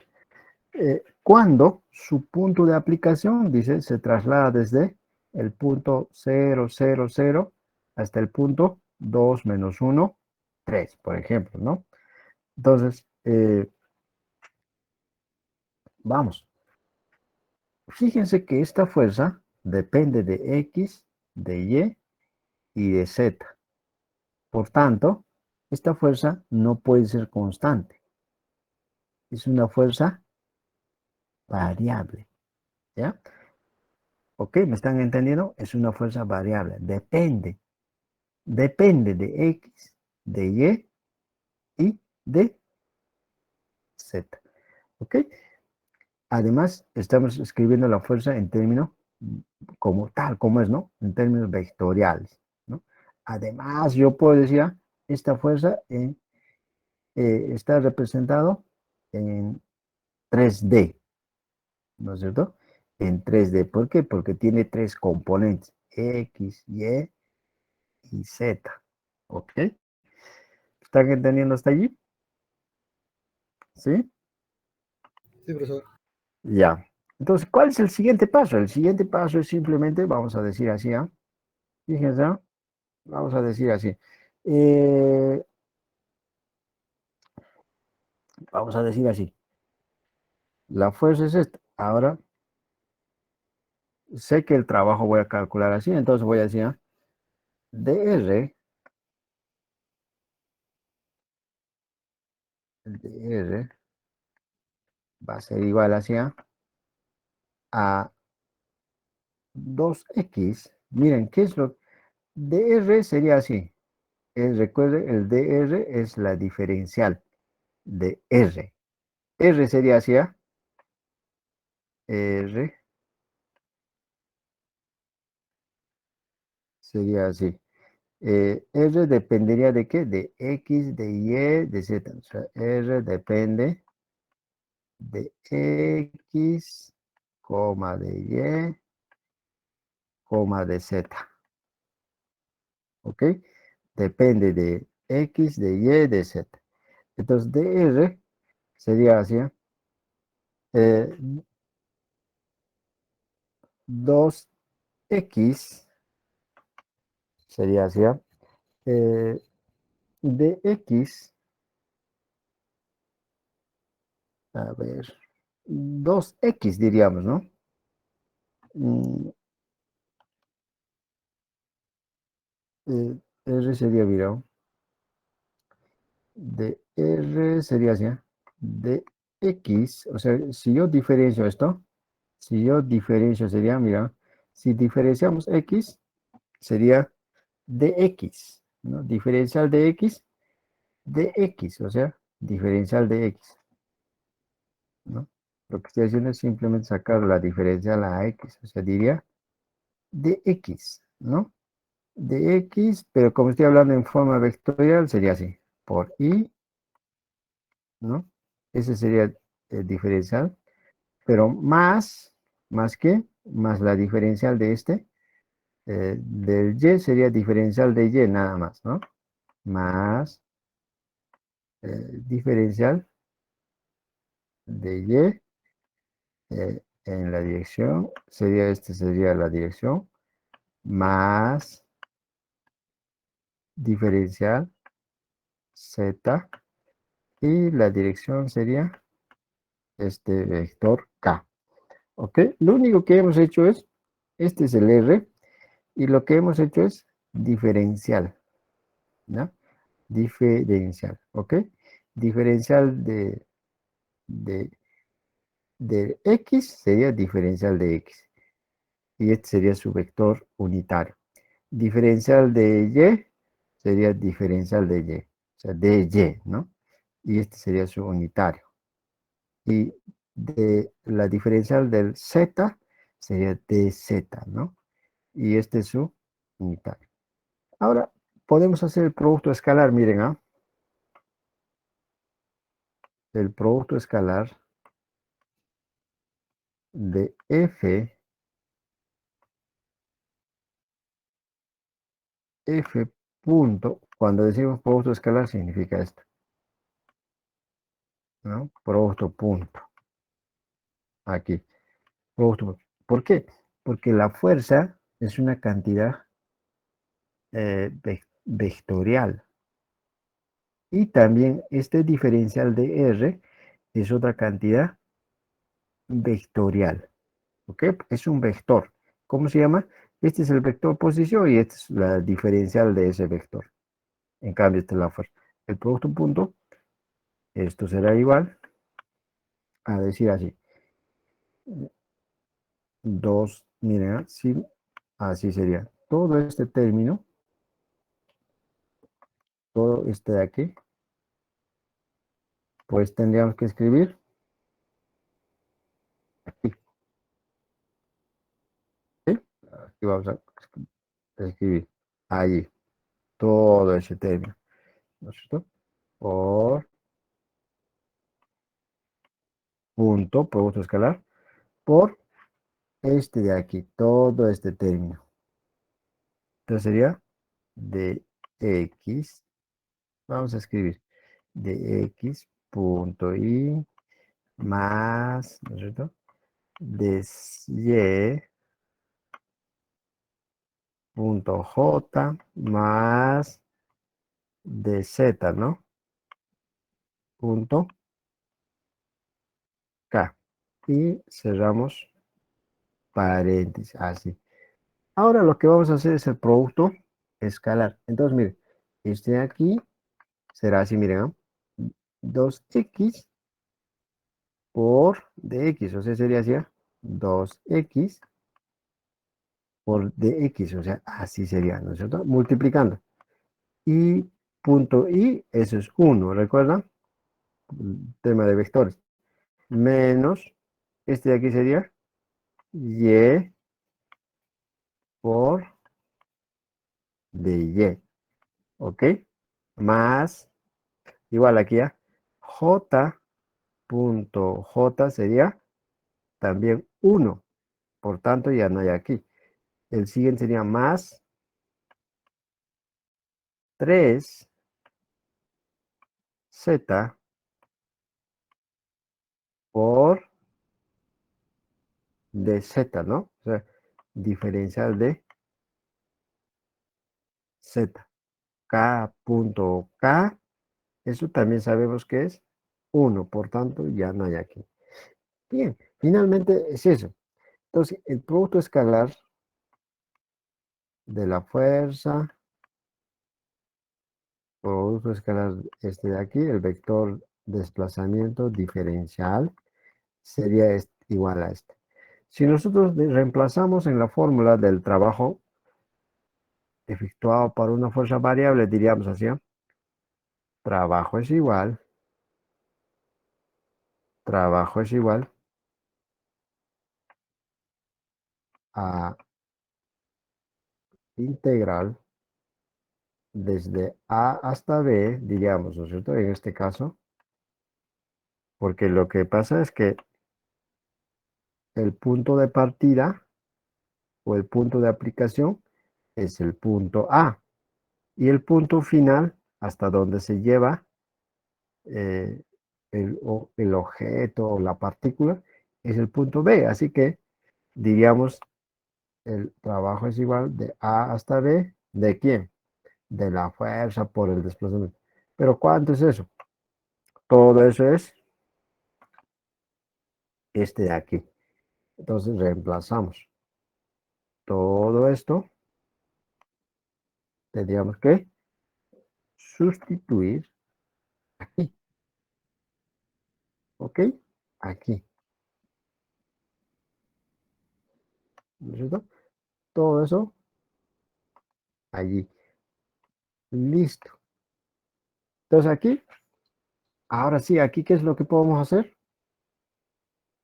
Cuando su punto de aplicación, dice, se traslada desde el punto 0, 0, 0 hasta el punto 2 menos 1, 3, por ejemplo, ¿no? Entonces, vamos. Fíjense que esta fuerza depende de X, de Y y de Z. Por tanto, esta fuerza no puede ser constante. Es una fuerza variable. ¿Ya? ¿Ok? ¿Me están entendiendo? Es una fuerza variable. Depende. Depende de X, de Y de Z. ¿Ok? Además, estamos escribiendo la fuerza en términos como tal, como es, ¿no? En términos vectoriales, ¿no? Además, yo puedo decir, esta fuerza está representado en 3D, ¿no es cierto? En 3D. ¿Por qué? Porque tiene tres componentes, X, Y y Z. ¿Ok? ¿Están entendiendo hasta allí? ¿Sí? Sí, profesor. Ya. Entonces, ¿cuál es el siguiente paso? El siguiente paso es simplemente, vamos a decir así, ¿ah? Fíjense, ¿ah? Vamos a decir así. Eh, vamos a decir así. La fuerza es esta. Ahora, sé que el trabajo voy a calcular así, entonces voy a decir, ¿ah? dr, el dr va a ser igual así, ¿ah? A 2x. Miren, ¿qué es lo? Dr sería así. Recuerden, el dr es la diferencial de r. R sería así, ¿ah? R sería así. R dependería de qué? De X, de Y, de Z. O sea, R depende de X, coma de Y, coma de Z. ¿Ok? Depende de X, de Y, de Z. Entonces, dr sería así. eh, 2x sería así. Dx, a ver, 2x diríamos, ¿no? Mm, R sería virado. De R sería así, ¿eh? De X, o sea, si yo diferencio esto, si yo diferencio sería, mira, si diferenciamos X, sería de X, ¿no? Diferencial de X, o sea, diferencial de X, ¿no? Lo que estoy haciendo es simplemente sacar la diferencial a X, o sea, diría de X, ¿no? De X, pero como estoy hablando en forma vectorial, sería así, por Y, ¿no? Ese sería el diferencial, pero más que, más la diferencial de este, del Y sería diferencial de Y nada más, ¿no? Más diferencial de Y en la dirección, sería la dirección, más diferencial Z, y la dirección sería este vector K. ¿Ok? Lo único que hemos hecho es, este es el R, y lo que hemos hecho es diferencial, ¿no? Diferencial, ¿ok? Diferencial de, de X sería diferencial de X, y este sería su vector unitario. Diferencial de Y sería diferencial de Y, o sea, de Y, ¿no? Y este sería su unitario. Y de la diferencial del Z sería dz, ¿no? Y este es su unitario. Ahora, podemos hacer el producto escalar, miren, ¿ah? El producto escalar de F punto, cuando decimos producto escalar significa esto, ¿no? Producto punto, aquí, producto punto. ¿Por qué? Porque la fuerza es una cantidad vectorial. Y también este diferencial de R es otra cantidad vectorial. ¿Ok? Es un vector. ¿Cómo se llama? Este es el vector posición y esta es la diferencial de ese vector. En cambio, esta es la fuerza. El producto punto, esto será igual a decir así. 2, miren, así sería. Todo este término, todo este de aquí, pues tendríamos que escribir aquí. ¿Sí? Aquí vamos a escribir allí todo ese término, ¿no es cierto? Por punto, producto escalar, por este de aquí, todo este término. Entonces sería de X, vamos a escribir de X punto Y más, ¿no es cierto? De Y punto J más de Z, ¿no? Punto K. Y cerramos paréntesis, así. Ahora lo que vamos a hacer es el producto escalar. Entonces, miren, este de aquí será así, miren, ¿no? 2x por dx, o sea, sería así, 2x por dx, o sea, así sería, ¿no es cierto? Multiplicando. Y punto y, eso es 1, ¿recuerdan? Tema de vectores. Menos, este de aquí sería y por dy, ¿ok? Más, igual aquí ya, j punto j sería también 1, por tanto ya no hay aquí. El siguiente sería más 3z por dz, ¿no? O sea, diferencial de z. K punto K, eso también sabemos que es 1, por tanto ya no hay aquí. Bien, finalmente es eso. Entonces, el producto escalar de la fuerza, producto escalar este de aquí, el vector desplazamiento diferencial, sería igual a este. Si nosotros reemplazamos en la fórmula del trabajo efectuado por una fuerza variable, diríamos así, trabajo es igual a integral desde A hasta B, diríamos, ¿no es cierto? En este caso, porque lo que pasa es que el punto de partida o el punto de aplicación es el punto A, y el punto final, hasta donde se lleva el objeto o la partícula es el punto B. Así que diríamos el trabajo es igual de A hasta B. ¿De quién? De la fuerza por el desplazamiento. ¿Pero cuánto es eso? Todo eso es este de aquí. Entonces reemplazamos todo esto. Tendríamos que sustituir aquí. ¿Ok? Aquí. ¿No es cierto? Todo eso allí. Listo. Entonces aquí, ahora sí, aquí, ¿qué es lo que podemos hacer?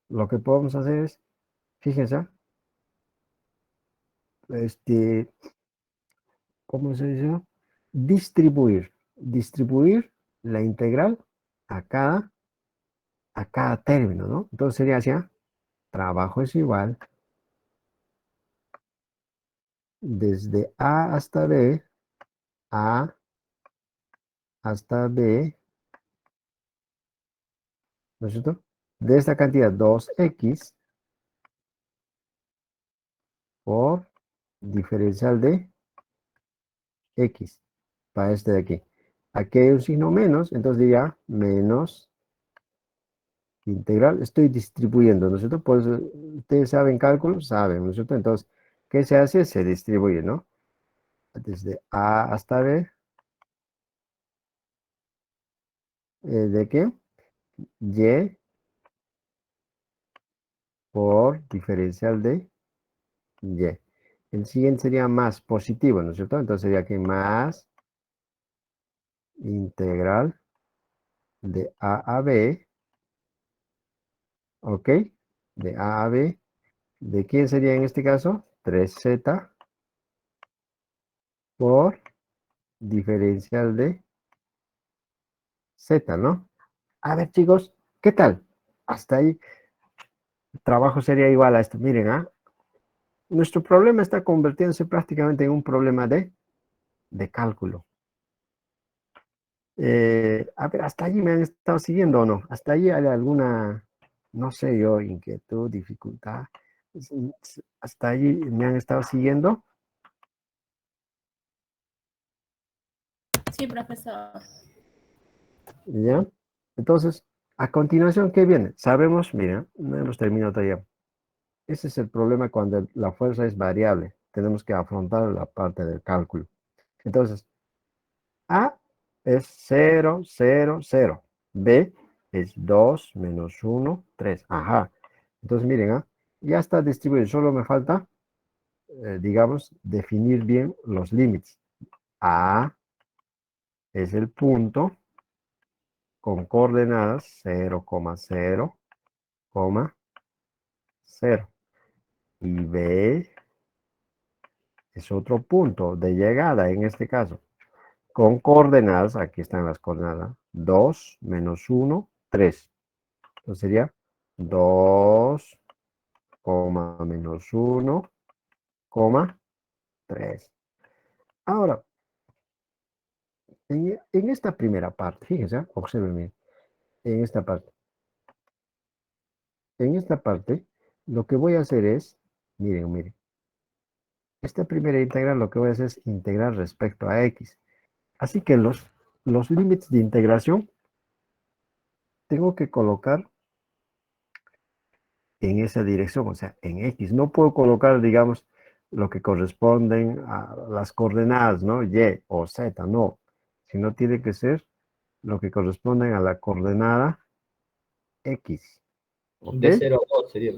Lo que podemos hacer es, fíjense, este, ¿cómo se dice? Distribuir. Distribuir la integral a cada término, ¿no? Entonces sería así, trabajo es igual desde A hasta B, A hasta B, ¿no es cierto? De esta cantidad 2x por diferencial de x para este de aquí. Aquí hay un signo menos, entonces diría menos integral. Estoy distribuyendo, ¿no es cierto? Pues ustedes saben cálculo, saben, ¿no es cierto? Entonces, ¿qué se hace? Se distribuye, ¿no? Desde A hasta B. ¿De qué? Y por diferencial de y. El siguiente sería más positivo, ¿no es cierto? Entonces sería que más integral de A a B, ¿ok? De A a B. ¿De quién sería en este caso? 3z por diferencial de z, ¿no? A ver, chicos, ¿qué tal? Hasta ahí, el trabajo sería igual a esto. Miren, nuestro problema está convirtiéndose prácticamente en un problema de cálculo. A ver, ¿hasta allí me han estado siguiendo o no? ¿Hasta allí hay alguna, no sé yo, inquietud, dificultad? ¿Hasta allí me han estado siguiendo? Sí, profesor. ¿Ya? Entonces, a continuación, ¿qué viene? Sabemos, mira, no hemos terminado todavía. Ese es el problema cuando la fuerza es variable. Tenemos que afrontar la parte del cálculo. Entonces, A es 0, 0, 0. B es 2 menos 1, 3. Ajá. Entonces, miren, ya está distribuido. Solo me falta, digamos, definir bien los límites. A es el punto con coordenadas 0, 0, 0. Y B es otro punto de llegada en este caso. Con coordenadas, aquí están las coordenadas, 2 menos 1, 3. Entonces sería 2, menos 1, 3. Ahora, en esta primera parte, fíjense, observen bien, en esta parte. En esta parte, lo que voy a hacer es, miren, esta primera integral lo que voy a hacer es integrar respecto a x. Así que los límites de integración tengo que colocar en esa dirección, o sea, en X. No puedo colocar, digamos, lo que corresponden a las coordenadas, ¿no? Y o Z, no. Sino tiene que ser lo que corresponden a la coordenada X. ¿Ok? De 0 a 2 sería.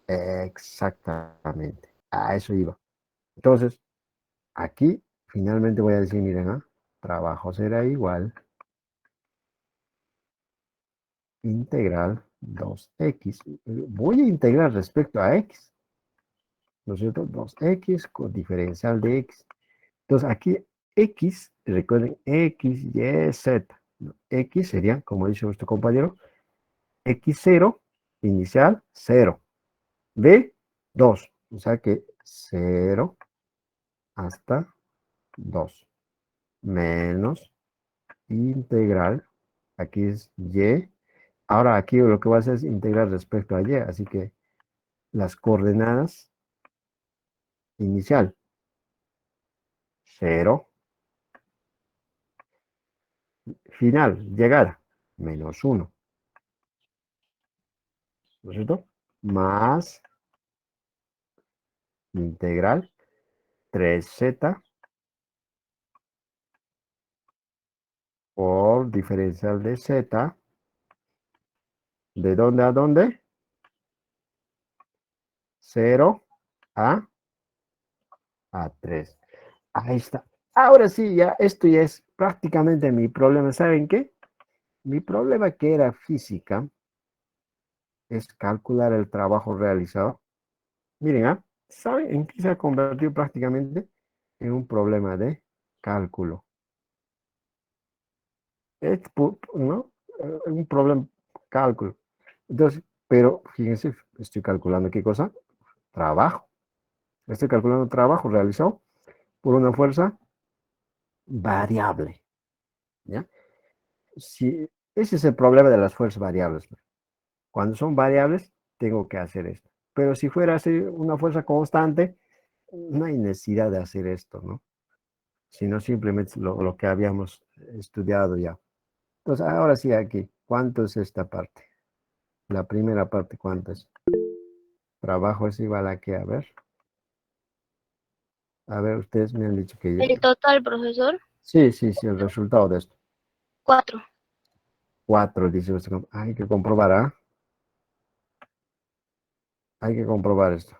Exactamente. A eso iba. Entonces, aquí finalmente voy a decir, miren, trabajo será igual integral 2x. Voy a integrar respecto a x. ¿No es cierto? 2x con diferencial de x. Entonces aquí x, recuerden, x, y, z. X sería, como dice nuestro compañero, x0, inicial, 0. B, 2. O sea que 0 hasta 2. Menos integral, aquí es y, Ahora aquí lo que voy a hacer es integrar respecto a y, así que las coordenadas inicial, 0, final, llegar, -1, ¿no es cierto? Más integral 3z por diferencial de z, ¿de dónde a dónde? 0 a 3. Ahí está. Ahora sí, ya esto ya es prácticamente mi problema. ¿Saben qué? Mi problema que era física es calcular el trabajo realizado. Miren, ¿saben en qué se ha convertido prácticamente? En un problema de cálculo. Es, ¿no? Un problema de cálculo. Entonces, pero fíjense, estoy calculando qué cosa? Trabajo. Estoy calculando trabajo realizado por una fuerza variable. ¿Ya? Si, ese es el problema de las fuerzas variables. Cuando son variables, tengo que hacer esto. Pero si fuera así una fuerza constante, no hay necesidad de hacer esto, ¿no? Sino simplemente lo que habíamos estudiado ya. Entonces, ahora sí aquí, ¿cuánto es esta parte? La primera parte, ¿cuánto es? Trabajo es igual a qué, a ver, ustedes me han dicho que ya. El total, profesor, Sí, sí, sí, el resultado de esto. 4. 4, dice usted. Hay que comprobar, Hay que comprobar esto,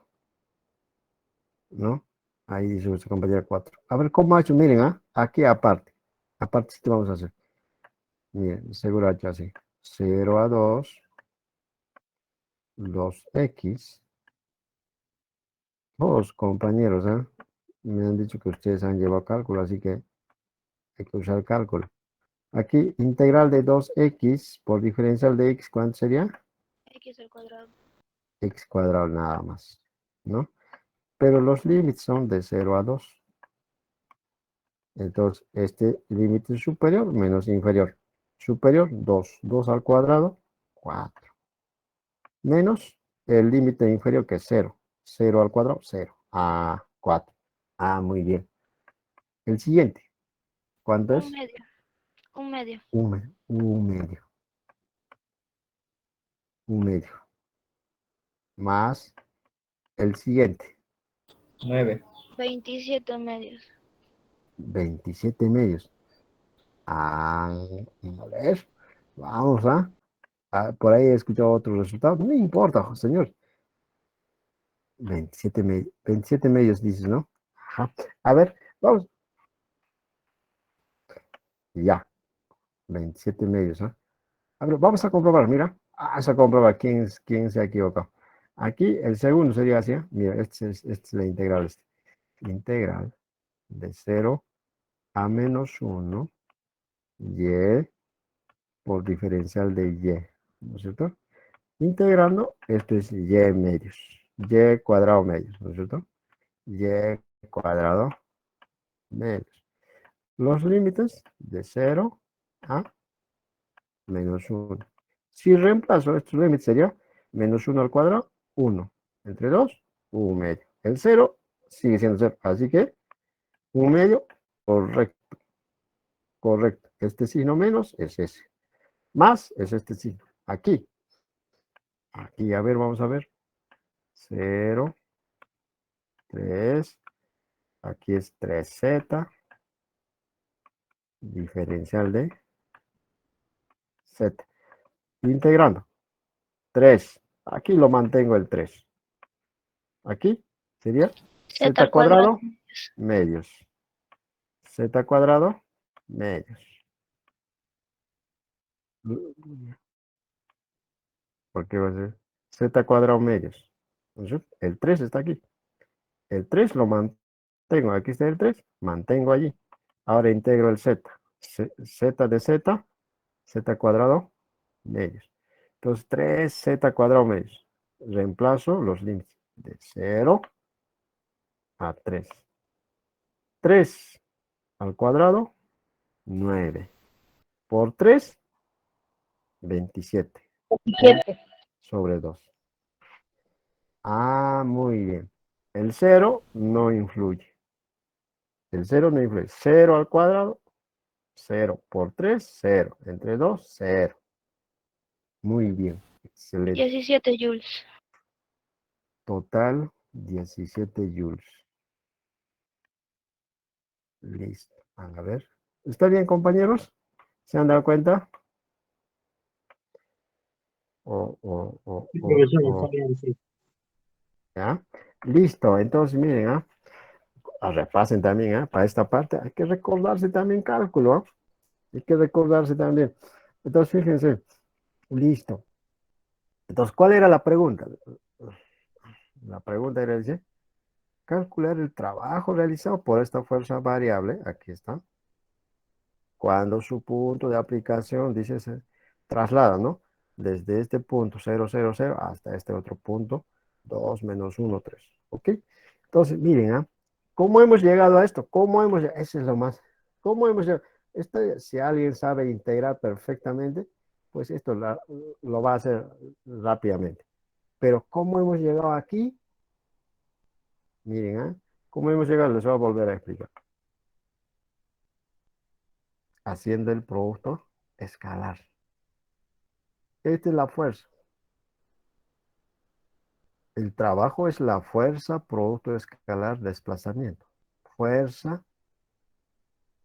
¿no? Ahí dice usted, compañera 4. A ver, ¿cómo ha hecho? Miren, aquí aparte. Aparte, sí que vamos a hacer. Miren, seguro ha hecho así. 0 a 2, 2x. Todos compañeros, me han dicho que ustedes han llevado cálculo, así que hay que usar cálculo. Aquí, integral de 2x por diferencial de x, ¿cuánto sería? X al cuadrado. X cuadrado nada más, ¿no? Pero los límites son de 0 a 2. Entonces, este límite superior menos inferior. Superior, 2. 2 al cuadrado, 4. Menos el límite inferior que es 0. 0 al cuadrado, 0. 4. Muy bien. El siguiente, ¿cuánto Un es? medio. Un medio. Un medio. Un medio. Más el siguiente, 9. 27 medios. 27 medios. A ver, vamos por ahí he escuchado otros resultados. No importa, señor. 27 medios dices, ¿no? Ajá. A ver, vamos. Ya, 27 medios, A ver, vamos a comprobar, mira. Vamos a comprobar quién se ha equivocado. Aquí el segundo sería así, mira, esta es la integral. Integral de 0 a -1 y por diferencial de y, ¿no es cierto? Integrando, esto es y medios, y cuadrado medios, ¿no es cierto? Y cuadrado medios. Los límites de 0 a -1. Si reemplazo estos límites sería -1 al cuadrado, 1. Entre 2, 1 medio. El 0 sigue siendo 0. Así que 1 medio, correcto. Correcto. Este signo menos es ese. Más es este signo. Aquí. Aquí, a ver, vamos a ver. 0, 3. Aquí es 3z. Diferencial de z. Integrando. 3. Aquí lo mantengo el 3. Aquí sería Z z al cuadrado. cuadrado medios. Z cuadrado medios. ¿Por qué va a ser? Z cuadrado medios. Entonces, el 3 está aquí. El 3 lo mantengo. Aquí está el 3. Mantengo allí. Ahora integro el z. Z de z. Z cuadrado medios. Entonces, 3z cuadrado medios. Reemplazo los límites de 0 a 3. 3 al cuadrado, 9. Por 3, 27. 7. Sobre 2. Ah, muy bien. El 0 no influye. El 0 no influye. 0 al cuadrado, 0 por 3, 0. Entre 2, 0. Muy bien. Excelente. 17 joules. Total, 17 joules. Listo. A ver. ¿Está bien, compañeros? ¿Se han dado cuenta? Sí, profesor, está O, bien, sí. ¿ya? Listo. Entonces, miren, repasen también, para esta parte. Hay que recordarse también cálculo, Hay que recordarse también. Entonces, fíjense. Listo. Entonces, ¿cuál era la pregunta? La pregunta era, dice, calcular el trabajo realizado por esta fuerza variable. Aquí está. Cuando su punto de aplicación, dice, se traslada, ¿no? Desde este punto 0, 0, 0 hasta este otro punto 2 menos 1, 3. ¿Ok? Entonces, miren, ¿cómo hemos llegado a esto? ¿Cómo hemos llegado? Eso es lo más. ¿Cómo hemos llegado? Esto, si alguien sabe integrar perfectamente, pues esto lo va a hacer rápidamente. Pero ¿cómo hemos llegado aquí? Miren, ¿cómo hemos llegado? Les voy a volver a explicar. Haciendo el producto escalar. Esta es la fuerza. El trabajo es la fuerza, producto escalar, desplazamiento. Fuerza,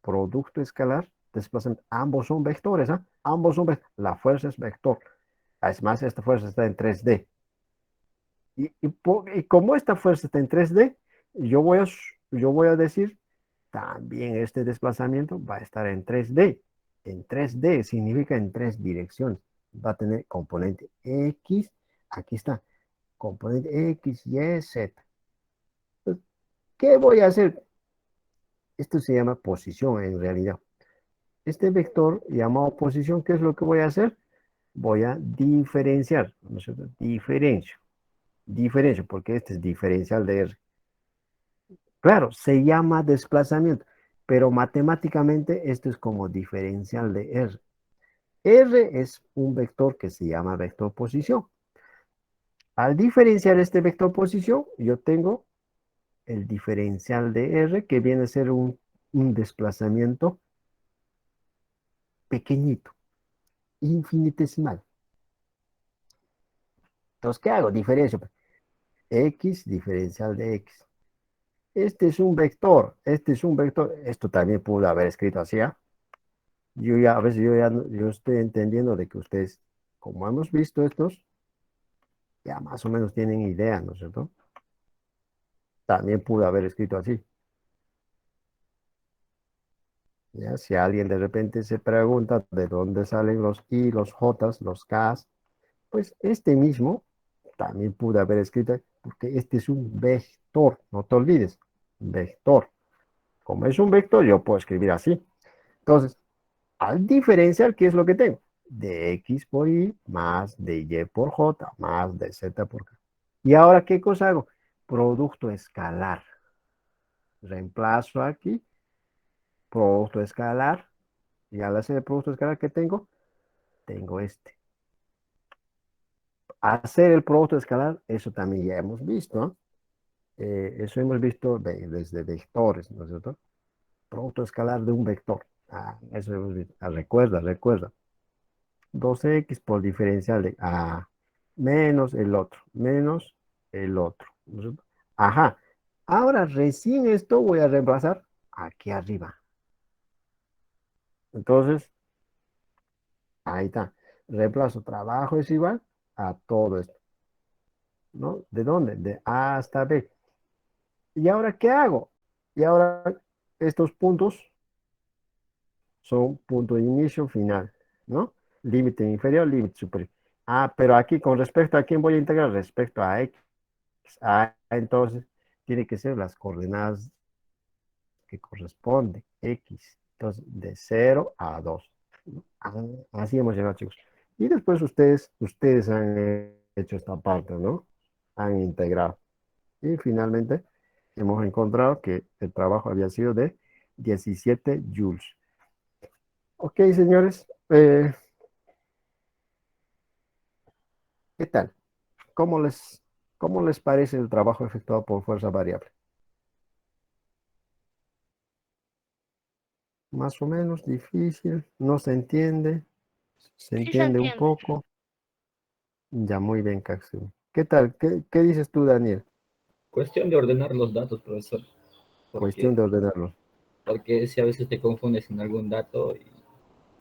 producto escalar, desplazamiento. Ambos son vectores, Ambos son vectores. La fuerza es vector. Es más, esta fuerza está en 3D. Y como esta fuerza está en 3D, yo voy a decir, también este desplazamiento va a estar en 3D. En 3D significa en 3 direcciones. Va a tener componente X, aquí está, componente X, Y, Z. ¿Qué voy a hacer? Esto se llama posición en realidad. Este vector llamado posición, ¿qué es lo que voy a hacer? Voy a diferenciar, ¿no es cierto? Diferencio, porque este es diferencial de R. Claro, se llama desplazamiento, pero matemáticamente esto es como diferencial de R. R es un vector que se llama vector posición. Al diferenciar este vector posición, yo tengo el diferencial de R, que viene a ser un desplazamiento pequeñito, infinitesimal. Entonces, ¿qué hago? Diferencio. X diferencial de X. Este es un vector, este es un vector. Esto también pudo haber escrito así, Yo ya, a veces yo estoy entendiendo de que ustedes, como hemos visto estos, ya más o menos tienen idea, ¿no es cierto? También pudo haber escrito así. ¿Ya? Si alguien de repente se pregunta de dónde salen los I, los J, los K, pues este mismo también pudo haber escrito, porque este es un vector, no te olvides, vector. Como es un vector, yo puedo escribir así. Entonces, al diferenciar, ¿qué es lo que tengo? De X por Y más de Y por J más de Z por K. ¿Y ahora qué cosa hago? Producto escalar. Reemplazo aquí, producto escalar. Y al hacer el producto escalar, ¿qué tengo? Tengo este. Hacer el producto escalar, eso también ya hemos visto, ¿no? Eso hemos visto desde vectores, ¿no es cierto? Producto escalar de un vector. Eso hemos visto. Recuerda. 2x por diferencial de menos el otro. ¿No es cierto? Ajá. Ahora recién esto voy a reemplazar aquí arriba. Entonces, ahí está. Reemplazo trabajo es igual a todo esto. ¿No? ¿De dónde? De A hasta B. ¿Y ahora qué hago? Y ahora estos puntos son punto de inicio final, ¿no? Límite inferior, límite superior. Pero aquí con respecto a quién voy a integrar, respecto a X. Entonces tiene que ser las coordenadas que corresponden, X. Entonces, de 0 a 2. ¿No? Así hemos llegado, chicos. Y después ustedes han hecho esta parte, ¿no? Han integrado. Y finalmente hemos encontrado que el trabajo había sido de 17 joules. Ok, señores. ¿Qué tal? ¿Cómo cómo les parece el trabajo efectuado por fuerza variable? Más o menos difícil, no se entiende, se Sí se entiende un entiende. poco. Ya, muy bien, Caxi. ¿Qué tal? ¿Qué dices tú, Daniel? Cuestión de ordenar los datos, profesor, Cuestión porque, de ordenarlo. porque si a veces te confundes en algún dato y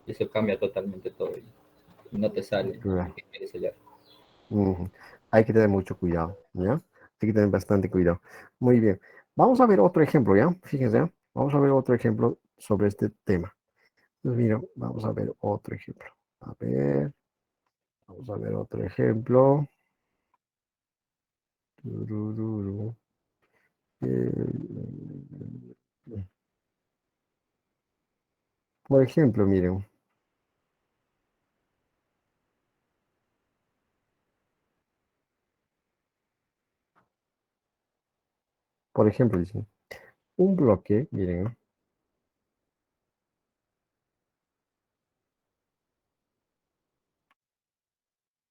eso cambia totalmente todo y no te sale lo Claro. que quieres hallar. Ujú. Hay que tener mucho cuidado, ¿ya? Hay que tener bastante cuidado. Muy bien. Vamos a ver otro ejemplo, ¿ya? Fíjense, ¿ya? Vamos a ver otro ejemplo sobre este tema. Pues mira, vamos a ver otro ejemplo. A ver, vamos a ver otro ejemplo. Turururu. Por ejemplo, miren, por ejemplo, dicen, un bloque, miren,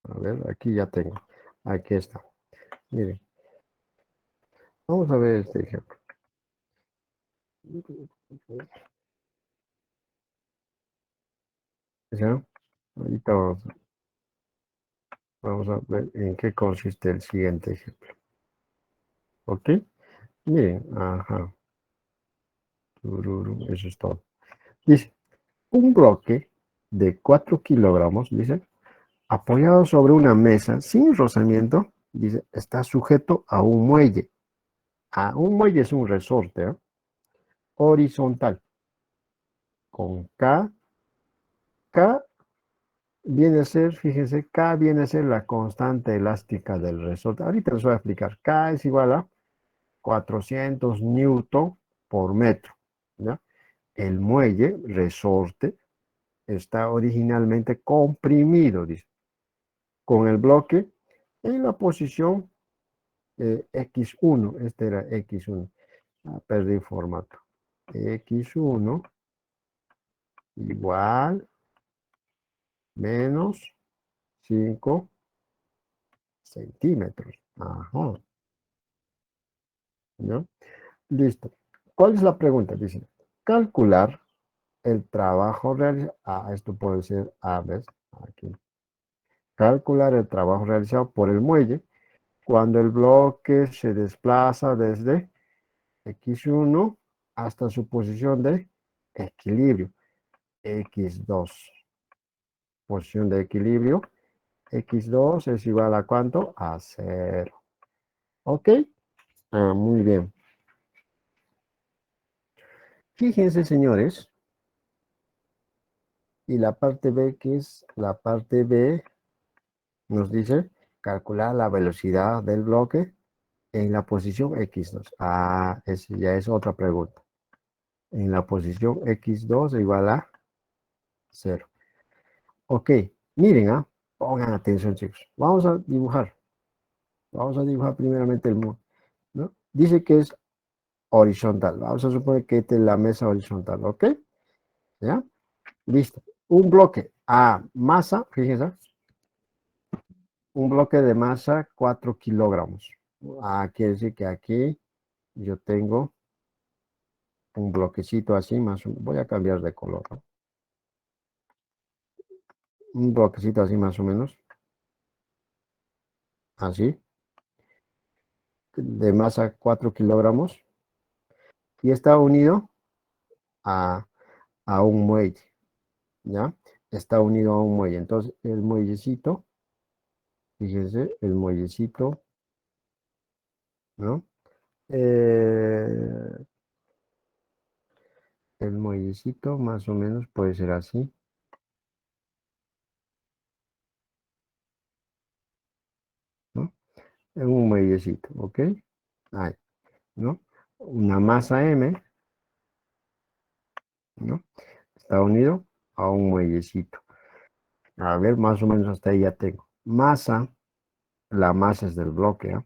a ver, aquí ya tengo, aquí está, miren, vamos a ver este ejemplo. ¿Ya? Ahorita vamos a ver en qué consiste el siguiente ejemplo. ¿Ok? Miren, ajá, eso es todo. Dice, un bloque de 4 kilogramos, dice, apoyado sobre una mesa sin rozamiento, dice, está sujeto a un muelle. A un muelle es un resorte, ¿eh? Horizontal, con K viene a ser, fíjense, K viene a ser la constante elástica del resorte. Ahorita les voy a explicar. K es igual a 400 newton por metro, ¿ya? El muelle, resorte, está originalmente comprimido, dice, con el bloque en la posición X1. Este era X1. Perdí formato. X1 igual menos 5 centímetros. Ajá. ¿No? Listo. ¿Cuál es la pregunta? Dice, calcular el trabajo realizado. Esto puede ser A, ¿ves? Aquí. Calcular el trabajo realizado por el muelle cuando el bloque se desplaza desde X1 hasta su posición de equilibrio. X2. Posición de equilibrio. X2 es igual a ¿cuánto? A 0. ¿Ok? Muy bien. Fíjense, señores, y la parte B, que es la parte B, nos dice calcular la velocidad del bloque en la posición X2. Esa ya es otra pregunta. En la posición X2 igual a 0. Ok, miren, pongan atención, chicos. Vamos a dibujar. Vamos a dibujar primeramente el mundo, ¿no? Dice que es horizontal. Vamos a suponer que esta es la mesa horizontal, ¿ok? ¿Ya? Listo. Un bloque a masa, fíjense, un bloque de masa 4 kilogramos. Quiere decir que aquí yo tengo un bloquecito así, más o menos. Voy a cambiar de color, ¿no? Un bloquecito así más o menos, así, de masa 4 kilogramos, y está unido a, a un muelle, ¿ya? Está unido a un muelle. Entonces, el muellecito, fíjense, el muellecito, ¿no? Eh, el muellecito más o menos puede ser así, ¿no? En un muellecito, ¿ok? Ahí, ¿no? Una masa M, ¿no? Está unido a un muellecito. A ver, más o menos hasta ahí ya tengo. Masa, la masa es del bloque, ¿eh?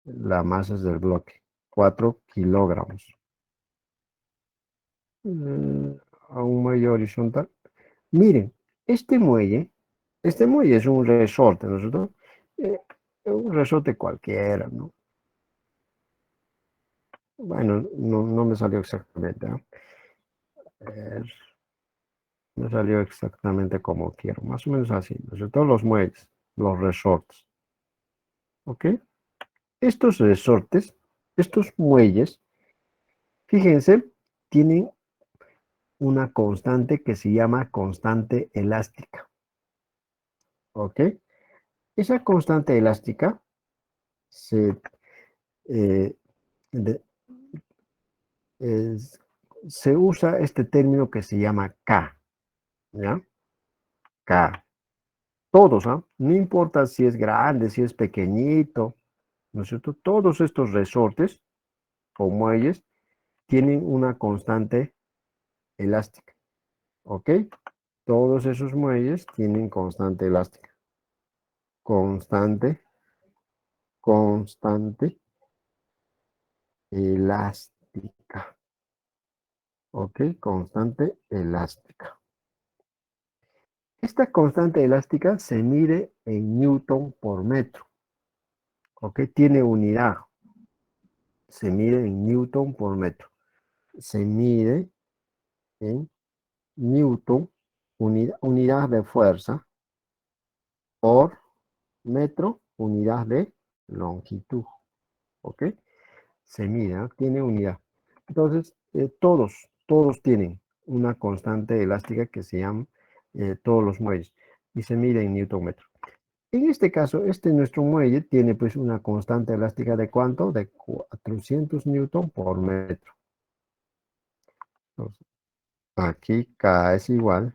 La masa es del bloque. 4 kilogramos. Mm, a un muelle horizontal. Miren, este muelle Este muelle es un resorte, ¿no es cierto? Un resorte cualquiera, ¿no? Bueno, no me salió exactamente, ¿no? A ver, me salió exactamente como quiero, más o menos así, ¿no es cierto? Los muelles, los resortes, ¿ok? Estos resortes, estos muelles, fíjense, tienen una constante que se llama constante elástica, ¿ok? Esa constante elástica se, eh, de- es- se usa este término que se llama K, ¿ya? K. Todos, ¿ah? No importa si es grande, si es pequeñito, ¿no es cierto? Todos estos resortes o muelles tienen una constante elástica, ¿ok? Todos esos muelles tienen constante elástica. Constante, constante elástica. ¿Ok? Constante elástica. Esta constante elástica se mide en newton por metro. ¿Ok? Tiene unidad. Se mide en newton por metro. Se mide en newton, unidad de fuerza, por metro, unidad de longitud. ¿Ok? Se mide, ¿no? Tiene unidad. Entonces, todos tienen una constante elástica que se llama todos los muelles y se mide en newton metro. En este caso, nuestro muelle tiene pues una constante elástica de ¿cuánto? De 400 newton por metro. Entonces, aquí K es igual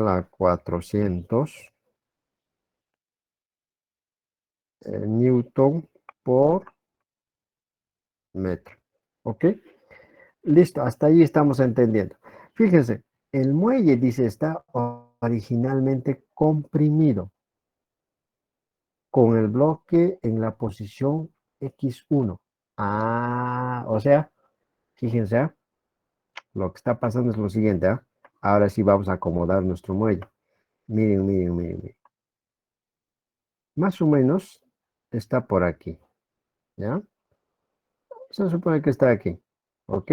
a 400 newton por metro. ¿Ok? Listo, hasta ahí estamos entendiendo. Fíjense, el muelle, dice, está originalmente comprimido con el bloque en la posición X1. Ah, o sea, fíjense, ¿ah? Lo que está pasando es lo siguiente, ¿ah? Ahora sí vamos a acomodar nuestro muelle. Miren, miren, miren, miren. Más o menos está por aquí, ¿ya? Se supone que está aquí, ¿ok?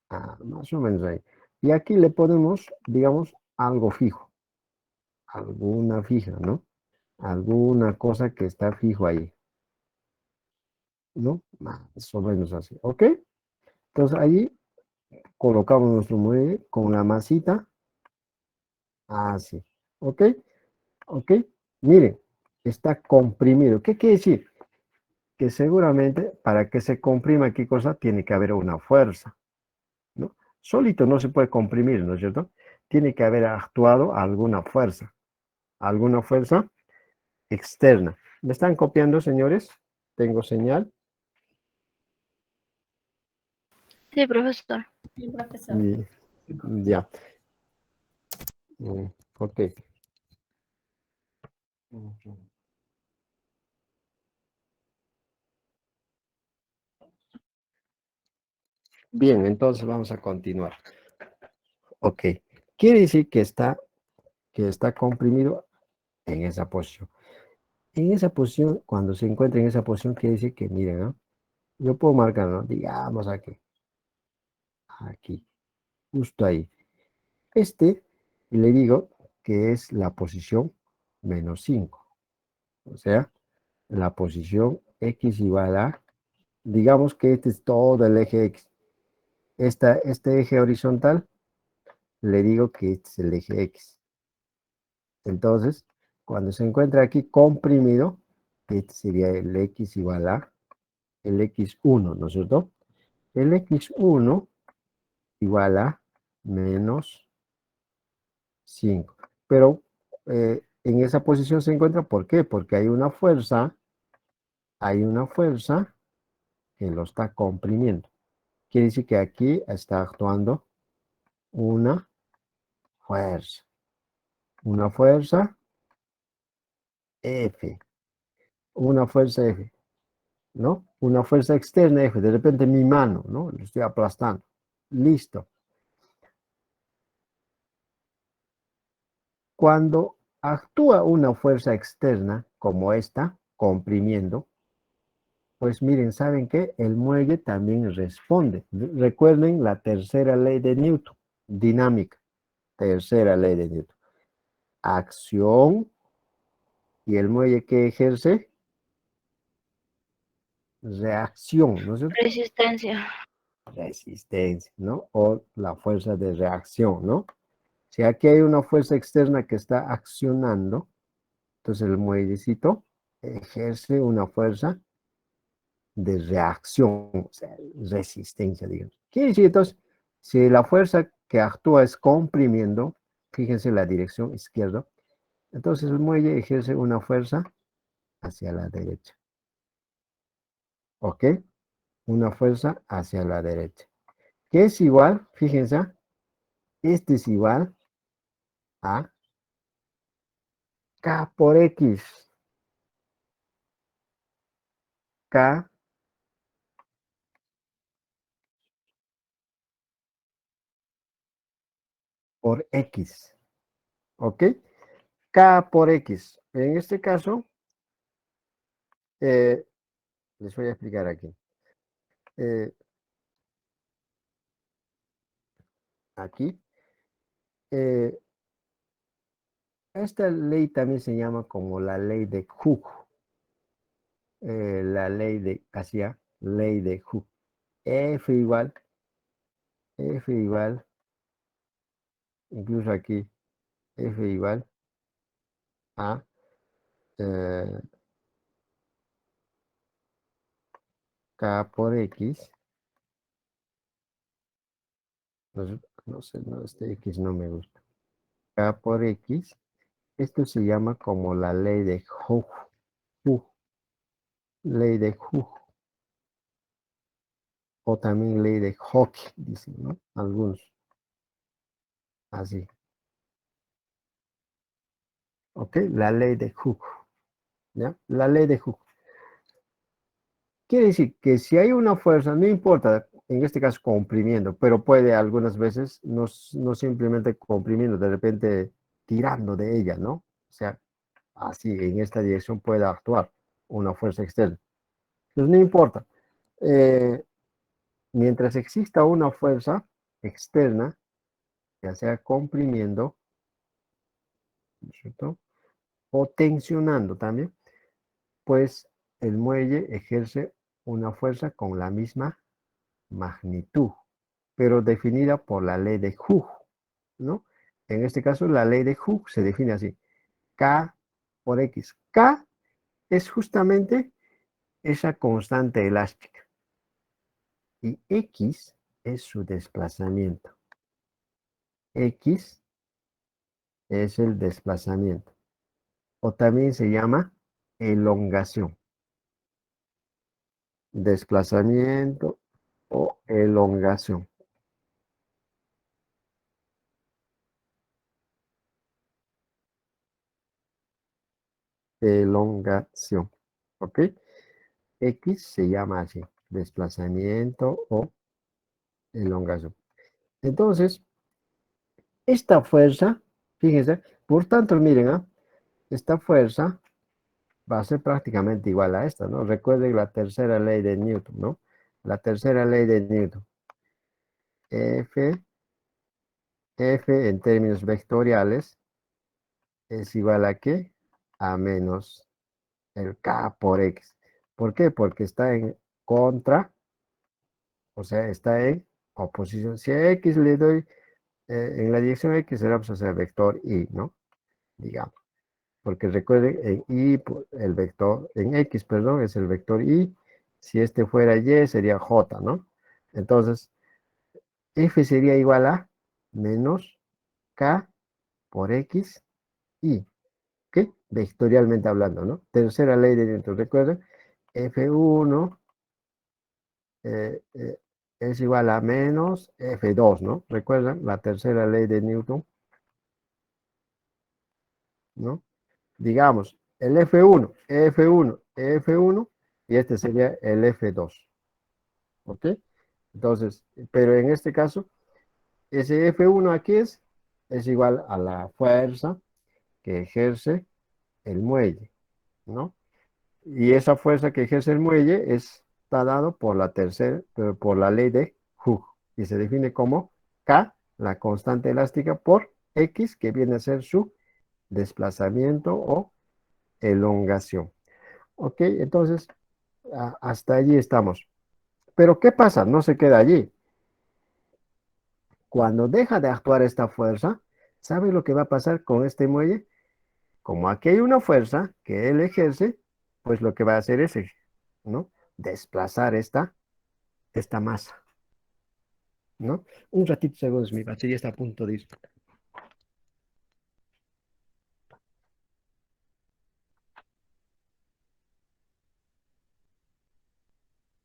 Ah, más o menos ahí. Y aquí le ponemos, digamos, algo fijo. Alguna fija, ¿no? Alguna cosa que está fijo ahí, ¿no? Más o menos así, ¿ok? Entonces ahí colocamos nuestro muelle con la masita así, ¿ok? ¿Ok? Miren, está comprimido. ¿Qué quiere decir? Que seguramente para que se comprima qué cosa tiene que haber una fuerza, ¿no? Solito no se puede comprimir, ¿no es cierto? Tiene que haber actuado alguna fuerza externa. ¿Me están copiando, señores? ¿Tengo señal? Sí, profesor. Sí, profesor. Y- ya. Ok. Ujú. Bien, entonces vamos a continuar. Ok. Quiere decir que está comprimido en esa posición. En esa posición, cuando se encuentra en esa posición, quiere decir que, miren, ¿no? Yo puedo marcar, ¿no? Digamos aquí, aquí, justo ahí. Le digo que es la posición -5. O sea, la posición X igual a, digamos que este es todo el eje X. Este eje horizontal, le digo que este es el eje X. Entonces, cuando se encuentra aquí comprimido, este sería el X igual a el X1, ¿no es cierto? El X1 igual a -5. Pero en esa posición se encuentra, ¿por qué? Porque hay una fuerza que lo está comprimiendo. Quiere decir que aquí está actuando una fuerza. Una fuerza F. Una fuerza F, ¿no? Una fuerza externa F. De repente mi mano, ¿no? Lo estoy aplastando. Listo. cuando actúa una fuerza externa como esta, comprimiendo, pues miren, ¿saben qué? El muelle también responde. Recuerden la tercera ley de Newton, dinámica. Tercera ley de Newton. Acción y el muelle que ejerce reacción, ¿no es cierto? Resistencia. Resistencia, ¿no? O la fuerza de reacción, ¿no? Si aquí hay una fuerza externa que está accionando, entonces el muellecito ejerce una fuerza de reacción, o sea, resistencia, digamos. Quiere decir, entonces, si la fuerza que actúa es comprimiendo, fíjense la dirección izquierda, entonces el muelle ejerce una fuerza hacia la derecha. ¿Ok? Una fuerza hacia la derecha. Que es igual, fíjense, este es igual a K por X. K por X. ¿Ok? K por X. En este caso, les voy a explicar aquí. Aquí. Esta ley también se llama como la ley de Hooke. La ley de, hacia ley de Hooke. F igual, incluso aquí, F igual a K por X. No sé, no, este X no me gusta. K por X. Esto se llama como la ley de Hooke. Ley de Hooke. O también ley de Hooke, dicen, ¿no? Algunos. Así. ¿Ok? La ley de Hooke. ¿Ya? La ley de Hooke. Quiere decir que si hay una fuerza, no importa, en este caso comprimiendo, pero puede algunas veces no simplemente comprimiendo, de repente tirando de ella, ¿no? O sea, así en esta dirección puede actuar una fuerza externa. Entonces no importa. Eh, Mientras exista una fuerza externa, ya sea comprimiendo, ¿no es cierto? O tensionando también, pues el muelle ejerce una fuerza con la misma magnitud, pero definida por la ley de Hooke, ¿no? En este caso, la ley de Hooke se define así, K por X. K es justamente esa constante elástica y X es su desplazamiento. X es el desplazamiento, o también se llama elongación. Desplazamiento o elongación. Elongación. ¿Ok? X se llama así, desplazamiento o elongación. Entonces, esta fuerza, fíjense, por tanto, miren, esta fuerza va a ser prácticamente igual a esta, ¿no? Recuerden la tercera ley de Newton, ¿no? La tercera ley de Newton. F, F en términos vectoriales es igual a ¿qué? A menos el K por X. ¿Por qué? Porque está en contra, o sea, está en oposición. Si a X le doy en la dirección X, será pues, o sea, vector Y, ¿no? Digamos. Porque recuerden, en Y, el vector, en X, perdón, es el vector Y. Si este fuera Y, sería J, ¿no? Entonces, F sería igual a menos K por X, Y. ¿Ok? Vectorialmente hablando, ¿no? Tercera ley de Newton. Recuerden, F1 es igual a menos F2, ¿no? ¿Recuerdan la tercera ley de Newton? ¿No? Digamos, el F1, F1, F1, y este sería el F2. ¿Ok? Entonces, pero en este caso, ese F1 aquí es igual a la fuerza que ejerce el muelle, ¿no? Y esa fuerza que ejerce el muelle está dado por por la ley de Hooke y se define como K, la constante elástica, por X, que viene a ser su desplazamiento o elongación. Ok, entonces hasta allí estamos. Pero ¿qué pasa? No se queda allí. Cuando deja de actuar esta fuerza, ¿sabe lo que va a pasar con este muelle? Como aquí hay una fuerza que él ejerce, pues lo que va a hacer es, ¿no? Desplazar esta masa, ¿no? Un ratito, segundos, mi batería está a punto de ir.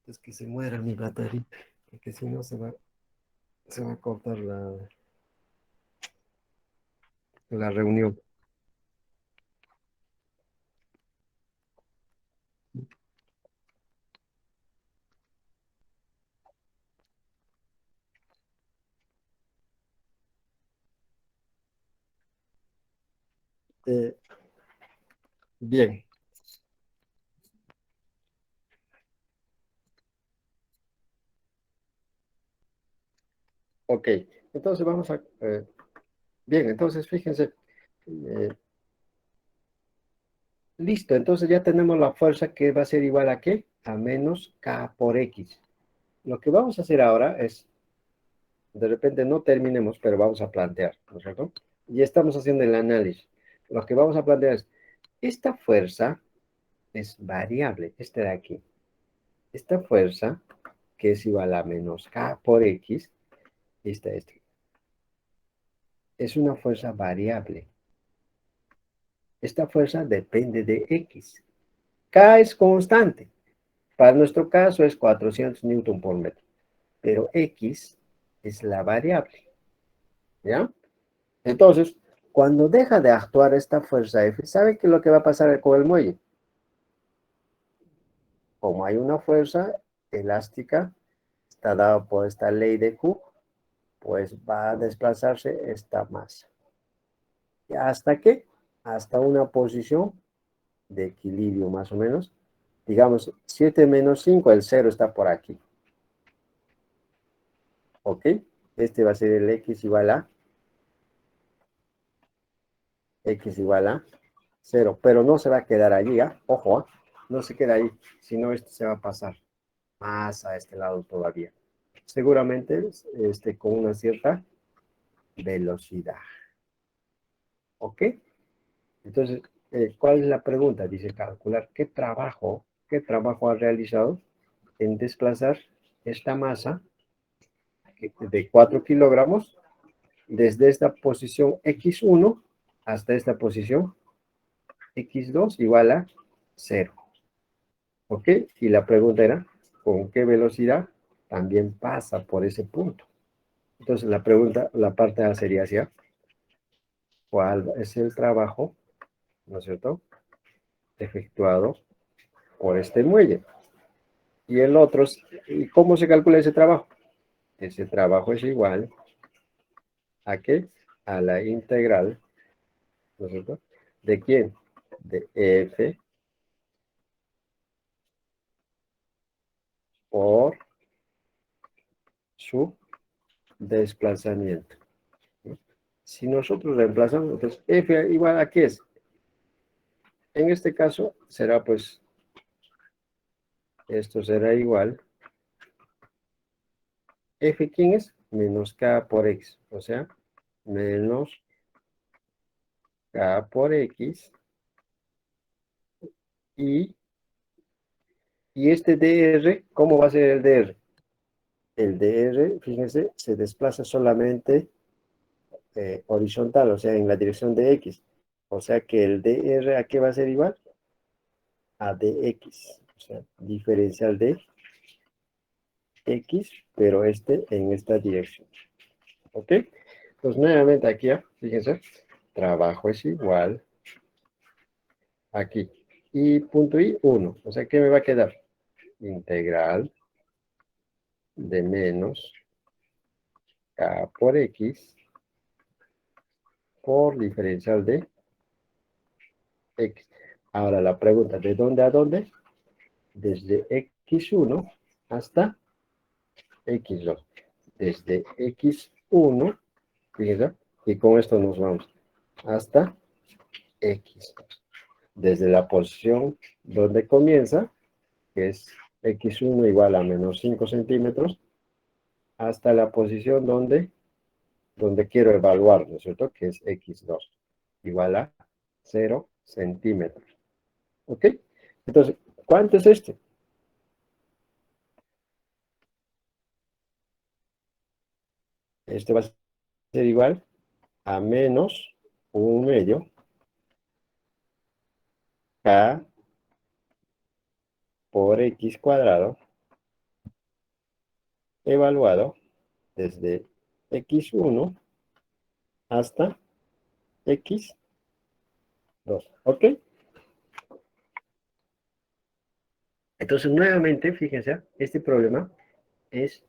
Es que se muera mi batería, porque si no se va a cortar la reunión. Eh, bien. Ok, entonces vamos a... bien, entonces fíjense. eh, listo, entonces ya tenemos la fuerza que va a ser igual a ¿qué? A menos K por X. Lo que vamos a hacer ahora es, de repente no terminemos, pero vamos a plantear, ¿no es cierto? Y estamos haciendo el análisis. Lo que vamos a plantear es, esta fuerza es variable, esta de aquí. Esta fuerza, que es igual a menos K por X, esta. Es una fuerza variable. Esta fuerza depende de X. K es constante. Para nuestro caso es 400 newton por metro. Pero X es la variable. ¿Ya? Entonces, cuando deja de actuar esta fuerza F, ¿sabe qué es lo que va a pasar con el muelle? Como hay una fuerza elástica, está dada por esta ley de Hooke, pues va a desplazarse esta masa. ¿Y hasta qué? Hasta una posición de equilibrio, más o menos. Digamos, 7 menos 5, el 0 está por aquí. ¿Ok? Este va a ser el X igual a 0, pero no se va a quedar allí, ¿ah? Ojo, ¿ah? No se queda ahí, sino esto se va a pasar más a este lado todavía. Seguramente con una cierta velocidad. ¿Ok? Entonces, ¿cuál es la pregunta? Dice calcular qué trabajo ha realizado en desplazar esta masa de 4 kilogramos desde esta posición X1 hasta esta posición X2 igual a 0. ¿Ok? Y la pregunta era, ¿con qué velocidad también pasa por ese punto? Entonces la pregunta, la parte A sería así, ¿ah? ¿Cuál es el trabajo, no es cierto?, efectuado por este muelle. Y el otro, ¿y cómo se calcula ese trabajo? Ese trabajo es igual ¿a qué? A la integral, ¿no es cierto?, ¿de quién? De F por su desplazamiento. Si nosotros reemplazamos, entonces F igual a ¿qué es? En este caso será pues, esto será igual, F ¿quién es? Menos K por X, o sea, menos K por X y, y este dr, ¿cómo va a ser el dr? El dr, fíjense, se desplaza solamente horizontal, o sea, en la dirección de X. O sea que el dr, ¿a qué va a ser igual? A dx, o sea, diferencial de X, pero en esta dirección. ¿Ok? Entonces, nuevamente aquí, fíjense, trabajo es igual aquí. Y punto I, 1. O sea, ¿qué me va a quedar? Integral de menos K por X por diferencial de X. Ahora la pregunta, ¿de dónde a dónde? Desde X1 hasta X2. Desde X1, fíjense, y con esto nos vamos hasta X2. Desde la posición donde comienza, que es X1 igual a menos 5 centímetros, hasta la posición donde quiero evaluar, ¿no es cierto? Que es X2, igual a 0 centímetros. ¿Ok? Entonces, ¿cuánto es este? Este va a ser igual a menos 1/2 K por X cuadrado, evaluado desde X1 hasta X2. ¿Ok? Entonces, nuevamente, fíjense, este problema es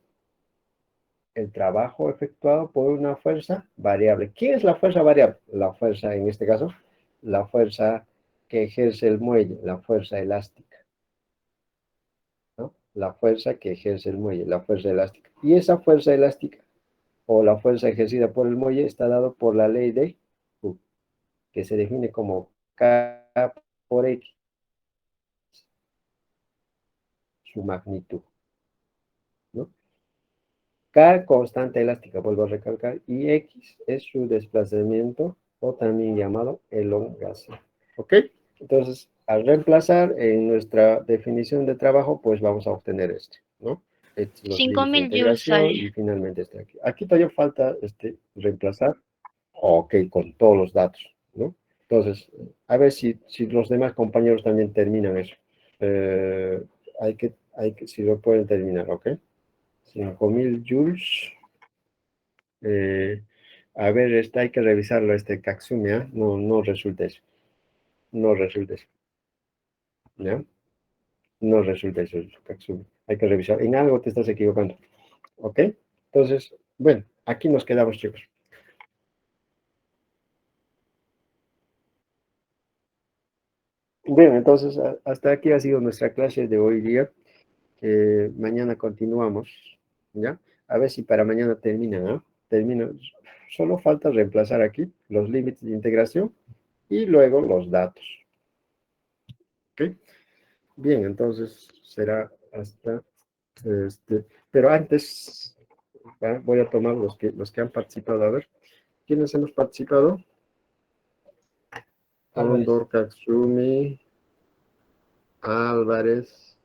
el trabajo efectuado por una fuerza variable. ¿Qué es la fuerza variable? La fuerza, en este caso, la fuerza que ejerce el muelle, la fuerza elástica, ¿no? La fuerza que ejerce el muelle, la fuerza elástica. Y esa fuerza elástica, o la fuerza ejercida por el muelle, está dado por la ley de Hooke, que se define como K por X, su magnitud, ¿no? K, constante elástica, vuelvo a recalcar, y X es su desplazamiento, o también llamado elongación. ¿Ok? Entonces, al reemplazar en nuestra definición de trabajo, pues vamos a obtener este, ¿no? Los 5000 límites de joules integración sale. y finalmente este aquí. Aquí todavía falta reemplazar, ok, con todos los datos, ¿no? Entonces, a ver si los demás compañeros también terminan eso. Si lo pueden terminar, ¿ok? 5000 joules. A ver, hay que revisarlo, Katsumi, ¿eh? No resulta eso. No resulta eso. ¿Ya? No resulta eso, Katsumi. Hay que revisar. En algo te estás equivocando. ¿Ok? Entonces, bueno, aquí nos quedamos, chicos. Bien, entonces, hasta aquí ha sido nuestra clase de hoy día. Mañana continuamos, ¿ya? A ver si para mañana terminan, ¿ah? Terminan. Solo falta reemplazar aquí los límites de integración y luego los datos. ¿Ok? Bien, entonces será hasta pero antes voy a tomar los que han participado. A ver, ¿quiénes hemos participado? Álvarez. Condor, Katsumi, Álvarez.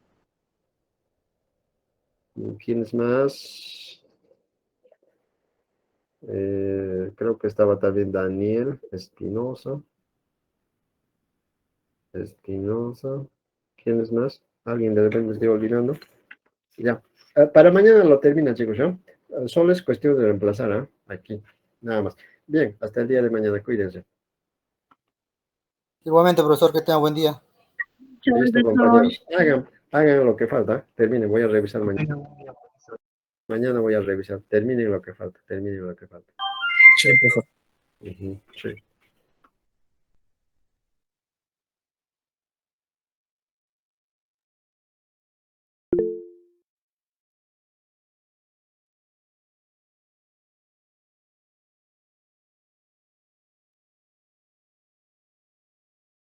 ¿Quiénes más? Creo que estaba también Daniel Espinosa. ¿Quiénes más? ¿Alguien de repente me estoy olvidando? Ya. Para mañana lo termina, chicos, ¿no? Solo es cuestión de reemplazar, ¿ah? Aquí. Nada más. Bien, hasta el día de mañana. Cuídense. Igualmente, profesor, que tenga buen día. Chao, Listo, profesor. compañeros. Hagan lo que falta. Terminen, voy a revisar mañana. Mañana voy a revisar. Terminen lo que falta. Sí, profesor. Ujú, sí.